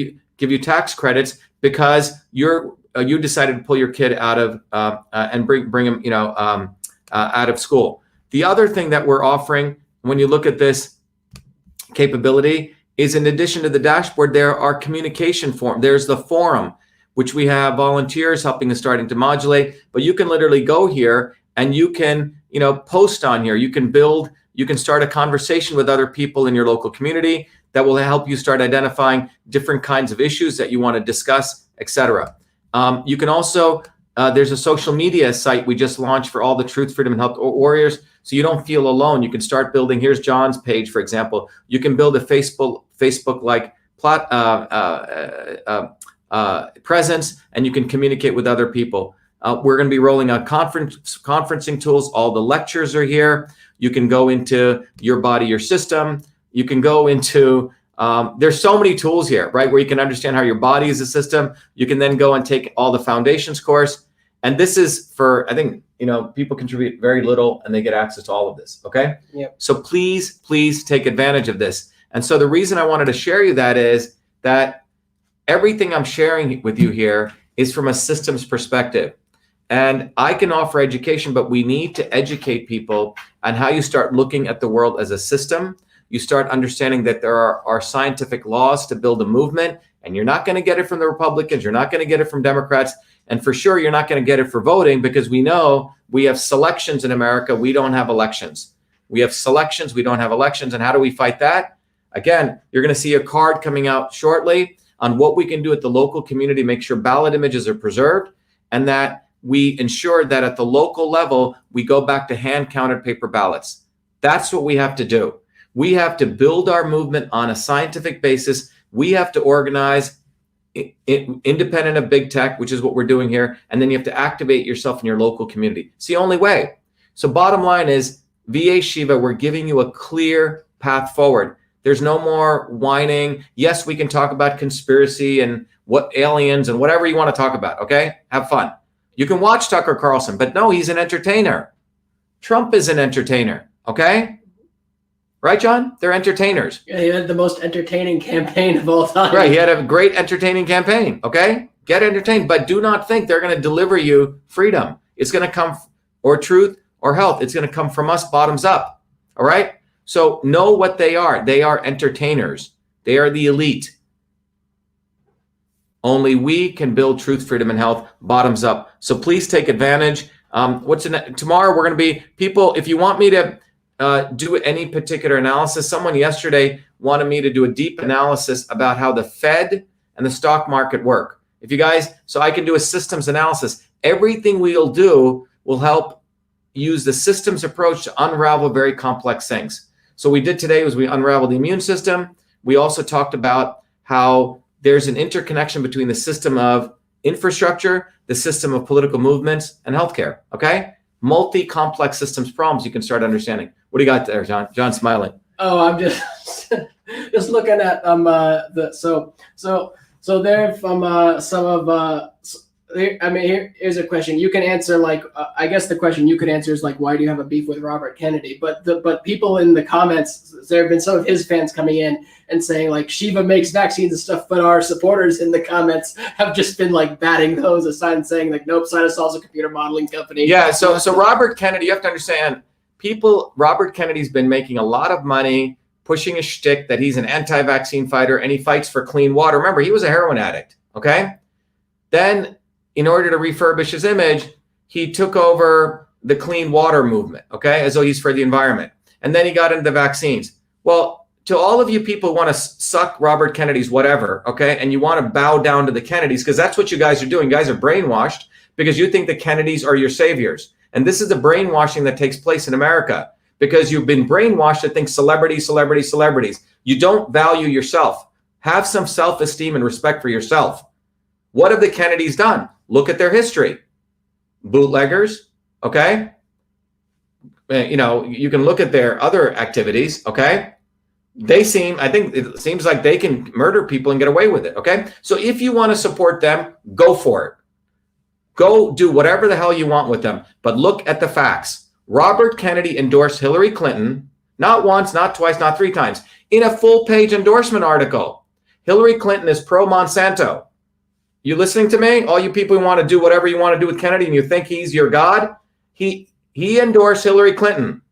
you tax credits because you decided to pull your kid out of and bring him out of school. The other thing that we're offering when you look at this capability is, in addition to the dashboard, there are communication forums. There's the forum, which we have volunteers helping us starting to modulate, but you can literally go here and you can post on here. You can start a conversation with other people in your local community that will help you start identifying different kinds of issues that you want to discuss, etc. You can also, there's a social media site we just launched for all the Truth, Freedom, and Health warriors, so you don't feel alone. You can start building, here's John's page, for example. You can build a Facebook-like presence, and you can communicate with other people. We're going to be rolling out conferencing tools. All the lectures are here. You can go into Your Body, Your System. You can go into, there's so many tools here, right? Where you can understand how your body is a system. You can then go and take all the foundations course. And this is for, I think, people contribute very little and they get access to all of this, okay? Yep. So please take advantage of this. And so the reason I wanted to share you that is that everything I'm sharing with you here is from a systems perspective. And I can offer education, but we need to educate people on how you start looking at the world as a system. You start understanding that there are scientific laws to build a movement, and you're not going to get it from the Republicans. You're not going to get it from Democrats. And for sure, you're not going to get it for voting, because we know we have selections in America. We don't have elections. We have selections. We don't have elections. And how do we fight that? Again, you're going to see a card coming out shortly on what we can do at the local community, make sure ballot images are preserved, and that we ensure that at the local level, we go back to hand-counted paper ballots. That's what we have to do. We have to build our movement on a scientific basis. We have to organize independent of big tech, which is what we're doing here. And then you have to activate yourself in your local community. It's the only way. So bottom line is, VA Shiva, we're giving you a clear path forward. There's no more whining. Yes, we can talk about conspiracy and what aliens and whatever you want to talk about, okay? Have fun. You can watch Tucker Carlson, but no, he's an entertainer. Trump is an entertainer, okay? Right, John? They're entertainers. Yeah, he had the most entertaining campaign of all time. Right, he had a great entertaining campaign, okay? Get entertained, but do not think they're going to deliver you freedom. It's going to come, or truth, or health. It's going to come from us bottoms up, all right? So know what they are. They are entertainers. They are the elite. Only we can build truth, freedom, and health bottoms up. So please take advantage. Tomorrow we're going to be, people, if you want me to do any particular analysis, someone yesterday wanted me to do a deep analysis about how the Fed and the stock market work. If you guys, so I can do a systems analysis. Everything we'll do will help use the systems approach to unravel very complex things. So we did today was we unraveled the immune system. We also talked about how there's an interconnection between the system of infrastructure, the system of political movements, and healthcare, okay? Multi-complex systems problems you can start understanding. What do you got there, John? John's smiling. Oh, I'm just just looking at so there from some of I mean, here's a question you can answer. Like, I guess the question you could answer is like, why do you have a beef with Robert Kennedy? But people in the comments, there have been some of his fans coming in and saying like, Shiva makes vaccines and stuff, but our supporters in the comments have just been like batting those aside and saying like, nope, Cytosol's a computer modeling company. Yeah. So Robert Kennedy, you have to understand, Robert Kennedy's been making a lot of money pushing a shtick that he's an anti-vaccine fighter and he fights for clean water. Remember, he was a heroin addict. Okay. Then in order to refurbish his image, he took over the clean water movement, okay, as though he's for the environment. And then he got into the vaccines. Well, to all of you people who want to suck Robert Kennedy's whatever, okay, and you want to bow down to the Kennedys, because that's what you guys are doing. You guys are brainwashed because you think the Kennedys are your saviors. And this is the brainwashing that takes place in America, because you've been brainwashed to think celebrities, celebrities, celebrities. You don't value yourself. Have some self-esteem and respect for yourself. What have the Kennedys done? Look at their history. Bootleggers, okay? You know, you can look at their other activities, okay? They seem, I think it seems like they can murder people and get away with it, okay? So if you want to support them, go for it. Go do whatever the hell you want with them. But look at the facts. Robert Kennedy endorsed Hillary Clinton, not once, not twice, not three times, in a full-page endorsement article. Hillary Clinton is pro-Monsanto. You listening to me? All you people who want to do whatever you want to do with Kennedy and you think he's your God? He endorsed Hillary Clinton,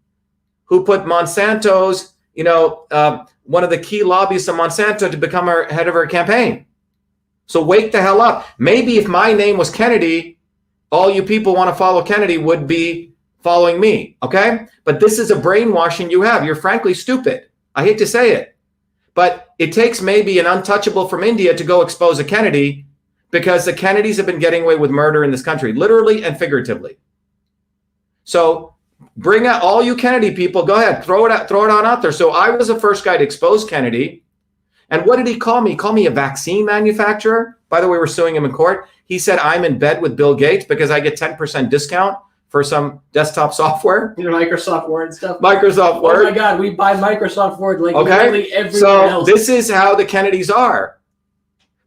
who put Monsanto's, one of the key lobbyists of Monsanto to become her head of her campaign. So wake the hell up. Maybe if my name was Kennedy, all you people want to follow Kennedy would be following me, okay? But this is a brainwashing you have. You're frankly stupid. I hate to say it. But it takes maybe an untouchable from India to go expose a Kennedy, because the Kennedys have been getting away with murder in this country, literally and figuratively. So bring out all you Kennedy people. Go ahead, throw it on out there. So I was the first guy to expose Kennedy. And what did he call me? He called me a vaccine manufacturer. By the way, we're suing him in court. He said I'm in bed with Bill Gates because I get 10% discount for some desktop software. Microsoft Word and stuff. Microsoft Word. Oh my God, we buy Microsoft Word like literally everywhere else. So this is how the Kennedys are,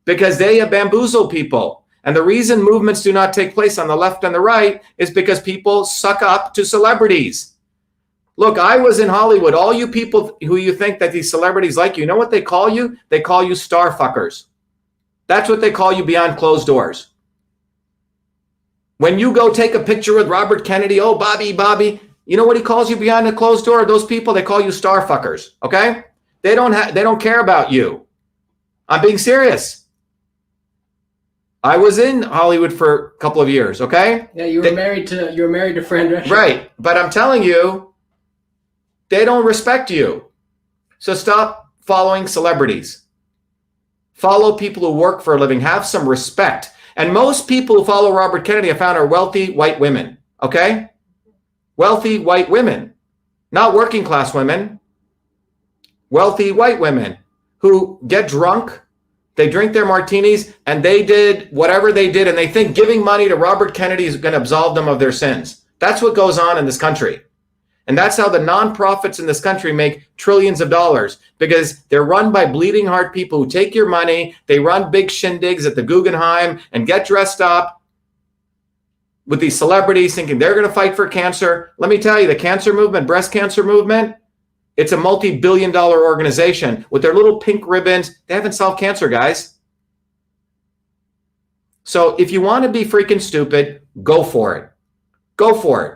because they have bamboozled people. And the reason movements do not take place on the left and the right is because people suck up to celebrities. Look, I was in Hollywood. All you people who you think that these celebrities like you know what they call you? They call you star fuckers. That's what they call you behind closed doors. When you go take a picture with Robert Kennedy, oh, Bobby, you know what he calls you behind the closed door? Those people, they call you star fuckers, okay? They don't care about you. I'm being serious. I was in Hollywood for a couple of years, okay? Yeah, you were married to Fran Drescher. Right, but I'm telling you, they don't respect you. So stop following celebrities. Follow people who work for a living. Have some respect. And most people who follow Robert Kennedy I found are wealthy white women, okay? Wealthy white women, not working class women. Wealthy white women who get drunk, they drink their martinis, and they did whatever they did, and they think giving money to Robert Kennedy is going to absolve them of their sins. That's what goes on in this country. And that's how the nonprofits in this country make trillions of dollars, because they're run by bleeding heart people who take your money. They run big shindigs at the Guggenheim and get dressed up with these celebrities thinking they're going to fight for cancer. Let me tell you, the cancer movement, breast cancer movement, it's a multi-billion-dollar organization with their little pink ribbons. They haven't solved cancer, guys. So if you want to be freaking stupid, go for it. Go for it.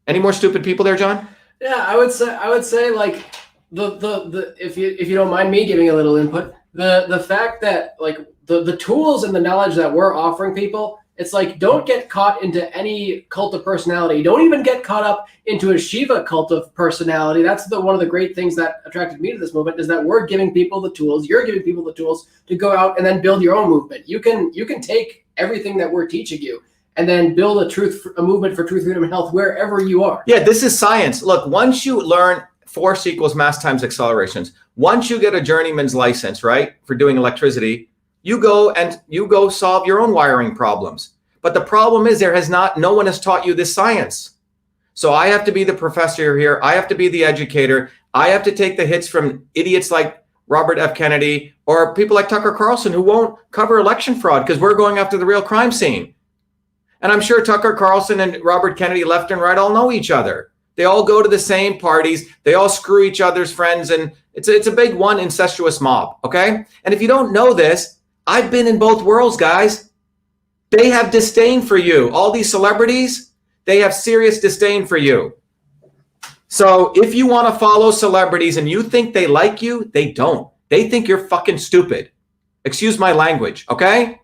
Any more stupid people there, John? Yeah, I would say like the if you don't mind me giving a little input, the fact that like the tools and the knowledge that we're offering people, it's like, don't get caught into any cult of personality. Don't even get caught up into a Shiva cult of personality. That's one of the great things that attracted me to this movement, is that we're giving people the tools. You're giving people the tools to go out and then build your own movement. You can take everything that we're teaching you and then build a movement for truth, freedom, and health wherever you are. Yeah, this is science. Look, once you learn force equals mass times accelerations, once you get a journeyman's license, right, for doing electricity, you go solve your own wiring problems. But the problem is no one has taught you this science. So I have to be the professor here. I have to be the educator. I have to take the hits from idiots like Robert F. Kennedy or people like Tucker Carlson who won't cover election fraud because we're going after the real crime scene. And I'm sure Tucker Carlson and Robert Kennedy left and right all know each other. They all go to the same parties. They all screw each other's friends. And it's a big one incestuous mob, okay? And if you don't know this, I've been in both worlds, guys. They have disdain for you. All these celebrities, they have serious disdain for you. So if you want to follow celebrities and you think they like you, they don't. They think you're fucking stupid. Excuse my language, okay?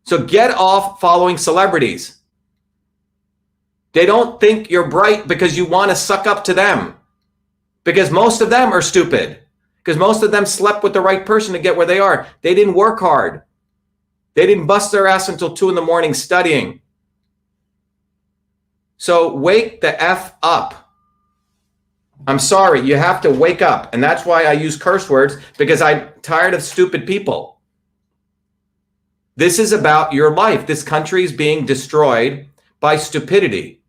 So get off following celebrities. They don't think you're bright because you want to suck up to them. Because most of them are stupid. Because most of them slept with the right person to get where they are. They didn't work hard. They didn't bust their ass until 2 a.m. studying. So wake the F up. I'm sorry, you have to wake up. And that's why I use curse words, because I'm tired of stupid people. This is about your life. This country is being destroyed by stupidity.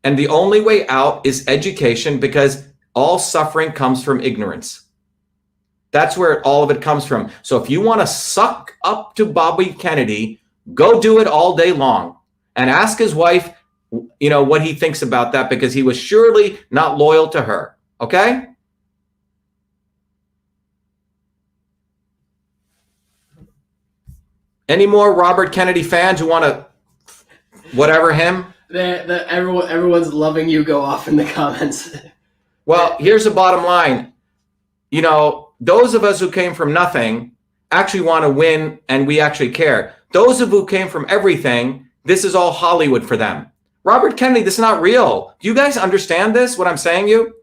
And the only way out is education, because all suffering comes from ignorance. That's where all of it comes from. So if you want to suck up to Bobby Kennedy, go do it all day long and ask his wife, what he thinks about that, because he was surely not loyal to her. Okay? Any more Robert Kennedy fans who want to whatever him? Everyone's loving you go off in the comments. Well, here's the bottom line. Those of us who came from nothing actually want to win, and we actually care. Those of who came from everything, this is all Hollywood for them. Robert Kennedy, this is not real. Do you guys understand this, what I'm saying you?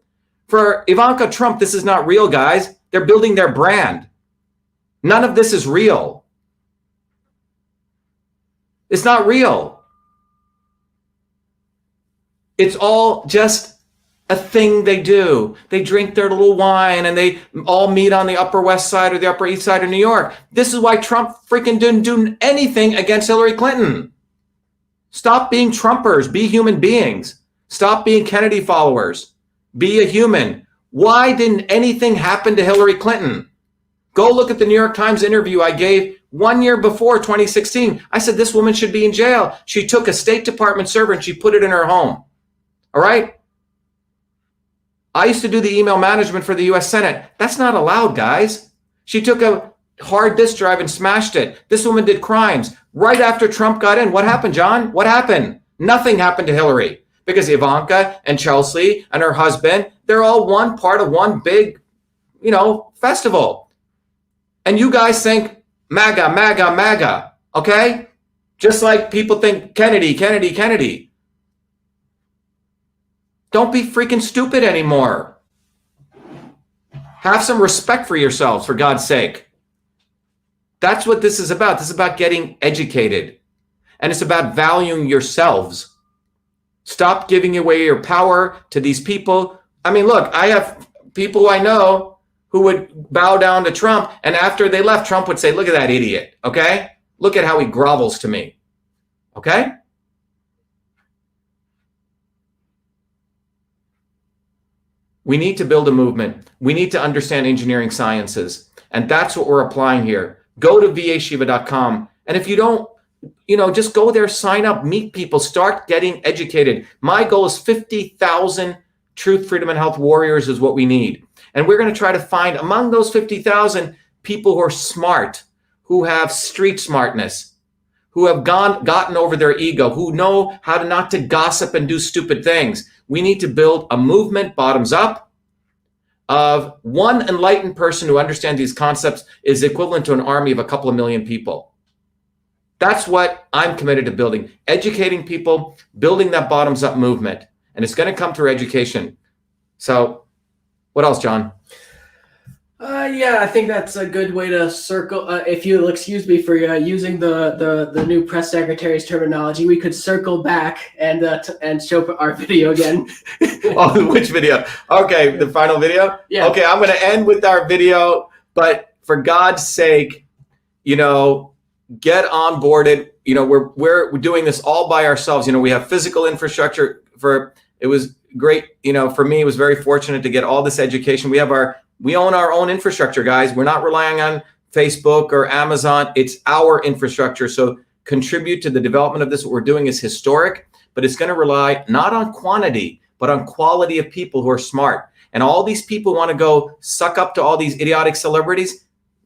For Ivanka Trump, this is not real, guys. They're building their brand. None of this is real. It's not real. It's all just a thing they do. They drink their little wine and they all meet on the Upper West Side or the Upper East Side of New York. This is why Trump freaking didn't do anything against Hillary Clinton. Stop being Trumpers. Be human beings. Stop being Kennedy followers. Be a human. Why didn't anything happen to Hillary Clinton? Go look at the New York Times interview I gave 1 year before 2016. I said this woman should be in jail. She took a State Department server and she put it in her home. All right? I used to do the email management for the U.S. Senate. That's not allowed, guys. She took a hard disk drive and smashed it. This woman did crimes. Right after Trump got in, what happened, John? What happened? Nothing happened to Hillary, because Ivanka and Chelsea and her husband, they're all one part of one big, festival. And you guys think MAGA, MAGA, MAGA, okay? Just like people think Kennedy, Kennedy, Kennedy. Don't be freaking stupid anymore. Have some respect for yourselves, for God's sake. That's what this is about. This is about getting educated. And it's about valuing yourselves. Stop giving away your power to these people. I mean, look, I have people who I know who would bow down to Trump, and after they left, Trump would say, look at that idiot, okay? Look at how he grovels to me, okay? We need to build a movement. We need to understand engineering sciences, and that's what we're applying here. Go to vashiva.com, and if you don't, just go there, sign up, meet people, start getting educated. My goal is 50,000 truth, freedom, and health warriors is what we need. And we're going to try to find among those 50,000 people who are smart, who have street smartness, who have gotten over their ego, who know how not to gossip and do stupid things. We need to build a movement bottoms up of one enlightened person who understands these concepts is equivalent to an army of a couple of million people. That's what I'm committed to building, educating people, building that bottoms up movement. And it's going to come through education. So what else, John? Yeah, I think that's a good way to circle. If you'll excuse me for using the new press secretary's terminology, we could circle back and show our video again. Oh, which video? Okay, the final video? Yeah. Okay, I'm going to end with our video, but for God's sake, get onboarded. We're doing this all by ourselves. We have physical infrastructure. It was great. For me, it was very fortunate to get all this education. We own our own infrastructure, guys. We're not relying on Facebook or Amazon. It's our infrastructure. So contribute to the development of this. What we're doing is historic, but it's going to rely not on quantity, but on quality of people who are smart. And all these people want to go suck up to all these idiotic celebrities.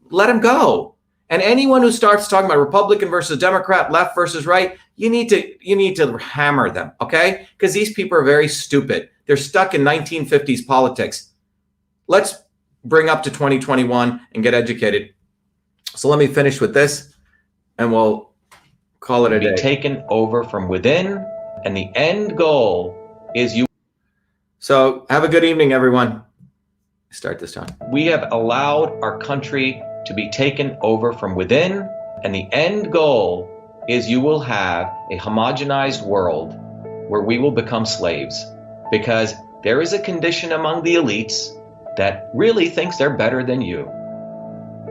Let them go. And anyone who starts talking about Republican versus Democrat, left versus right, you need to hammer them, okay? Because these people are very stupid. They're stuck in 1950s politics. Let's bring up to 2021 and get educated. So let me finish with this. and we'll call it a day. Be taken over from within, and the end goal is you. So have a good evening, everyone. Start this time. We have allowed our country to be taken over from within, and the end goal is you will have a homogenized world where we will become slaves, because there is a condition among the elites that really thinks they're better than you,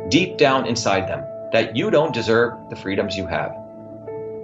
deep down inside them, that you don't deserve the freedoms you have.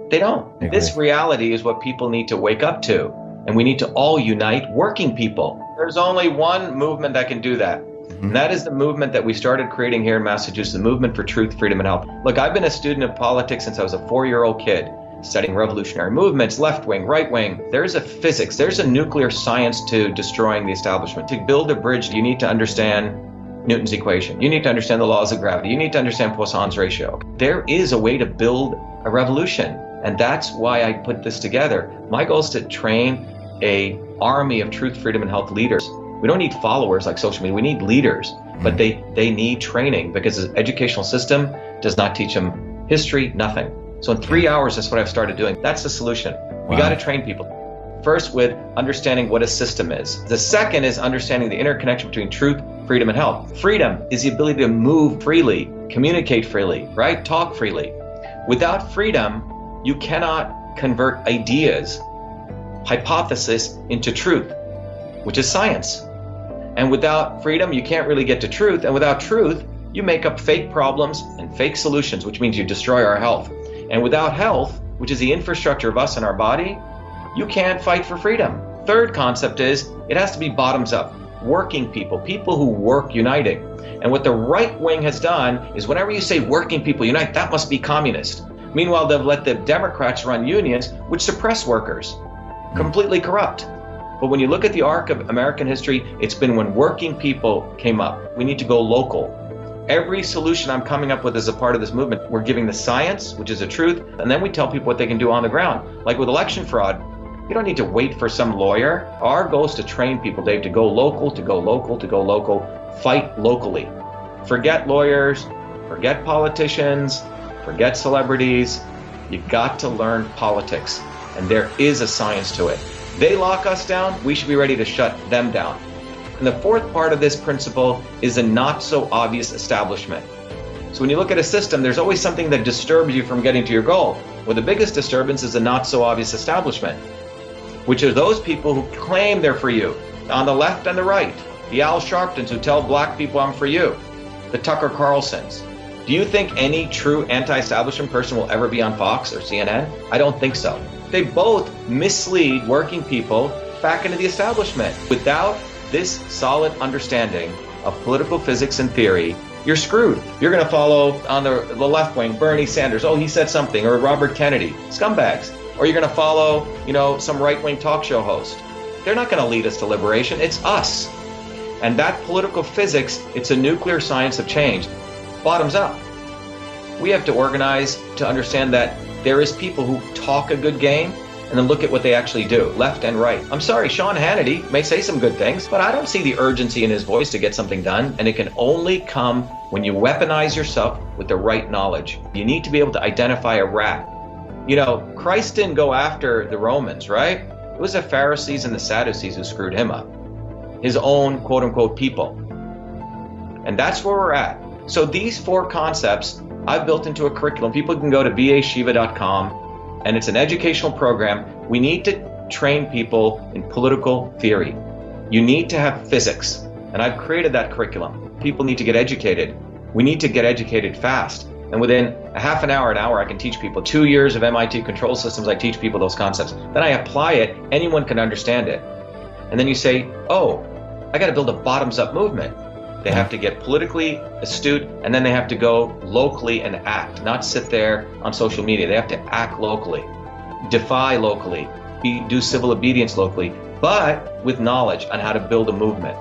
They don't. This reality is what people need to wake up to, and we need to all unite, working people. There's only one movement that can do that. And that is the movement that we started creating here in Massachusetts, the movement for truth, freedom, and health. Look, I've been a student of politics since I was a 4-year-old kid, studying revolutionary movements, left wing, right wing. There's a physics, there's a nuclear science to destroying the establishment. To build a bridge, you need to understand Newton's equation. You need to understand the laws of gravity. You need to understand Poisson's ratio. There is a way to build a revolution, and that's why I put this together. My goal is to train an army of truth, freedom, and health leaders. We don't need followers like social media. We need leaders, but they need training, because the educational system does not teach them history, nothing. So in 3 hours, that's what I've started doing. That's the solution. We got to train people. First, with understanding what a system is. The second is understanding the interconnection between truth, freedom, and health. Freedom is the ability to move freely, communicate freely, right? Talk freely. Without freedom, you cannot convert ideas, hypothesis into truth, which is science. And without freedom, you can't really get to truth. And without truth, you make up fake problems and fake solutions, which means you destroy our health. And without health, which is the infrastructure of us and our body, you can't fight for freedom. Third concept is it has to be bottoms up. Working people, people who work uniting. And what the right wing has done is whenever you say working people unite, that must be communist. Meanwhile, they've let the Democrats run unions, which suppress workers, completely corrupt. But when you look at the arc of American history, it's been when working people came up. We need to go local. Every solution I'm coming up with as a part of this movement, we're giving the science, which is the truth, and then we tell people what they can do on the ground. Like with election fraud, you don't need to wait for some lawyer. Our goal is to train people, Dave, to go local, to go local, to go local, fight locally. Forget lawyers, forget politicians, forget celebrities. You got to learn politics, and there is a science to it. They lock us down, we should be ready to shut them down. And the fourth part of this principle is a not so obvious establishment. So when you look at a system, there's always something that disturbs you from getting to your goal. Well, the biggest disturbance is a not so obvious establishment, which are those people who claim they're for you, on the left and the right. The Al Sharptons who tell black people I'm for you. The Tucker Carlsons. Do you think any true anti-establishment person will ever be on Fox or CNN? I don't think so. They both mislead working people back into the establishment. Without this solid understanding of political physics and theory, you're screwed. You're going to follow on the left wing, Bernie Sanders. Oh, he said something. Or Robert Kennedy. Scumbags. Or you're going to follow, some right-wing talk show host. They're not going to lead us to liberation. It's us. And that political physics, it's a nuclear science of change. Bottoms up. We have to organize to understand that there is people who talk a good game and then look at what they actually do, left and right. I'm sorry, Sean Hannity may say some good things, but I don't see the urgency in his voice to get something done, and it can only come when you weaponize yourself with the right knowledge. You need to be able to identify a rat. Christ didn't go after the Romans, right? It was the Pharisees and the Sadducees who screwed him up. His own quote-unquote people. And that's where we're at. So these 4 concepts I've built into a curriculum. People can go to BeAshiva.com. And it's an educational program. We need to train people in political theory. You need to have physics. And I've created that curriculum. People need to get educated. We need to get educated fast. And within a half an hour, I can teach people. 2 years of MIT control systems, I teach people those concepts. Then I apply it, anyone can understand it. And then you say, oh, I got to build a bottoms-up movement. They have to get politically astute, and then they have to go locally and act, not sit there on social media. They have to act locally, defy locally, do civil obedience locally, but with knowledge on how to build a movement.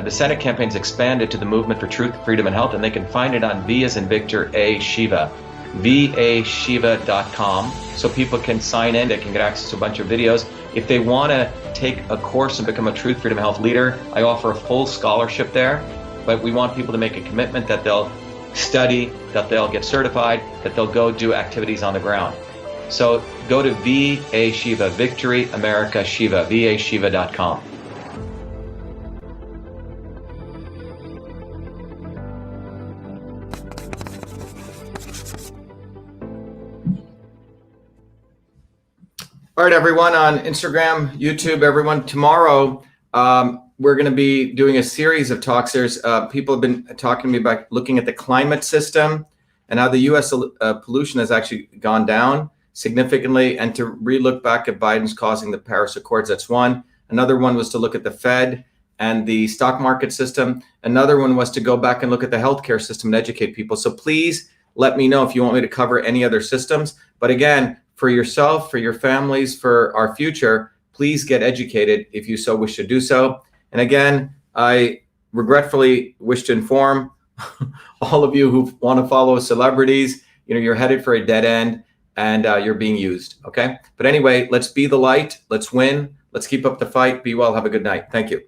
The Senate campaign's expanded to the Movement for Truth, Freedom, and Health, and they can find it on V as in Victor, A, Shiva, vashiva.com, so people can sign in. They can get access to a bunch of videos. If they want to take a course and become a Truth, Freedom, and Health leader, I offer a full scholarship there. But we want people to make a commitment that they'll study, that they'll get certified, that they'll go do activities on the ground. So go to VA-SHIVA, Victory America Shiva, vashiva.com. All right, everyone on Instagram, YouTube, everyone. Tomorrow, we're going to be doing a series of talks. There's people have been talking to me about looking at the climate system and how the U.S. pollution has actually gone down significantly, and to re-look back at Biden's causing the Paris Accords. That's one. Another one was to look at the Fed and the stock market system. Another one was to go back and look at the healthcare system and educate people. So please let me know if you want me to cover any other systems. But again, for yourself, for your families, for our future, please get educated if you so wish to do so. And again, I regretfully wish to inform all of you who want to follow celebrities, you're headed for a dead end and you're being used, okay? But anyway, let's be the light, let's win, let's keep up the fight, be well, have a good night. Thank you.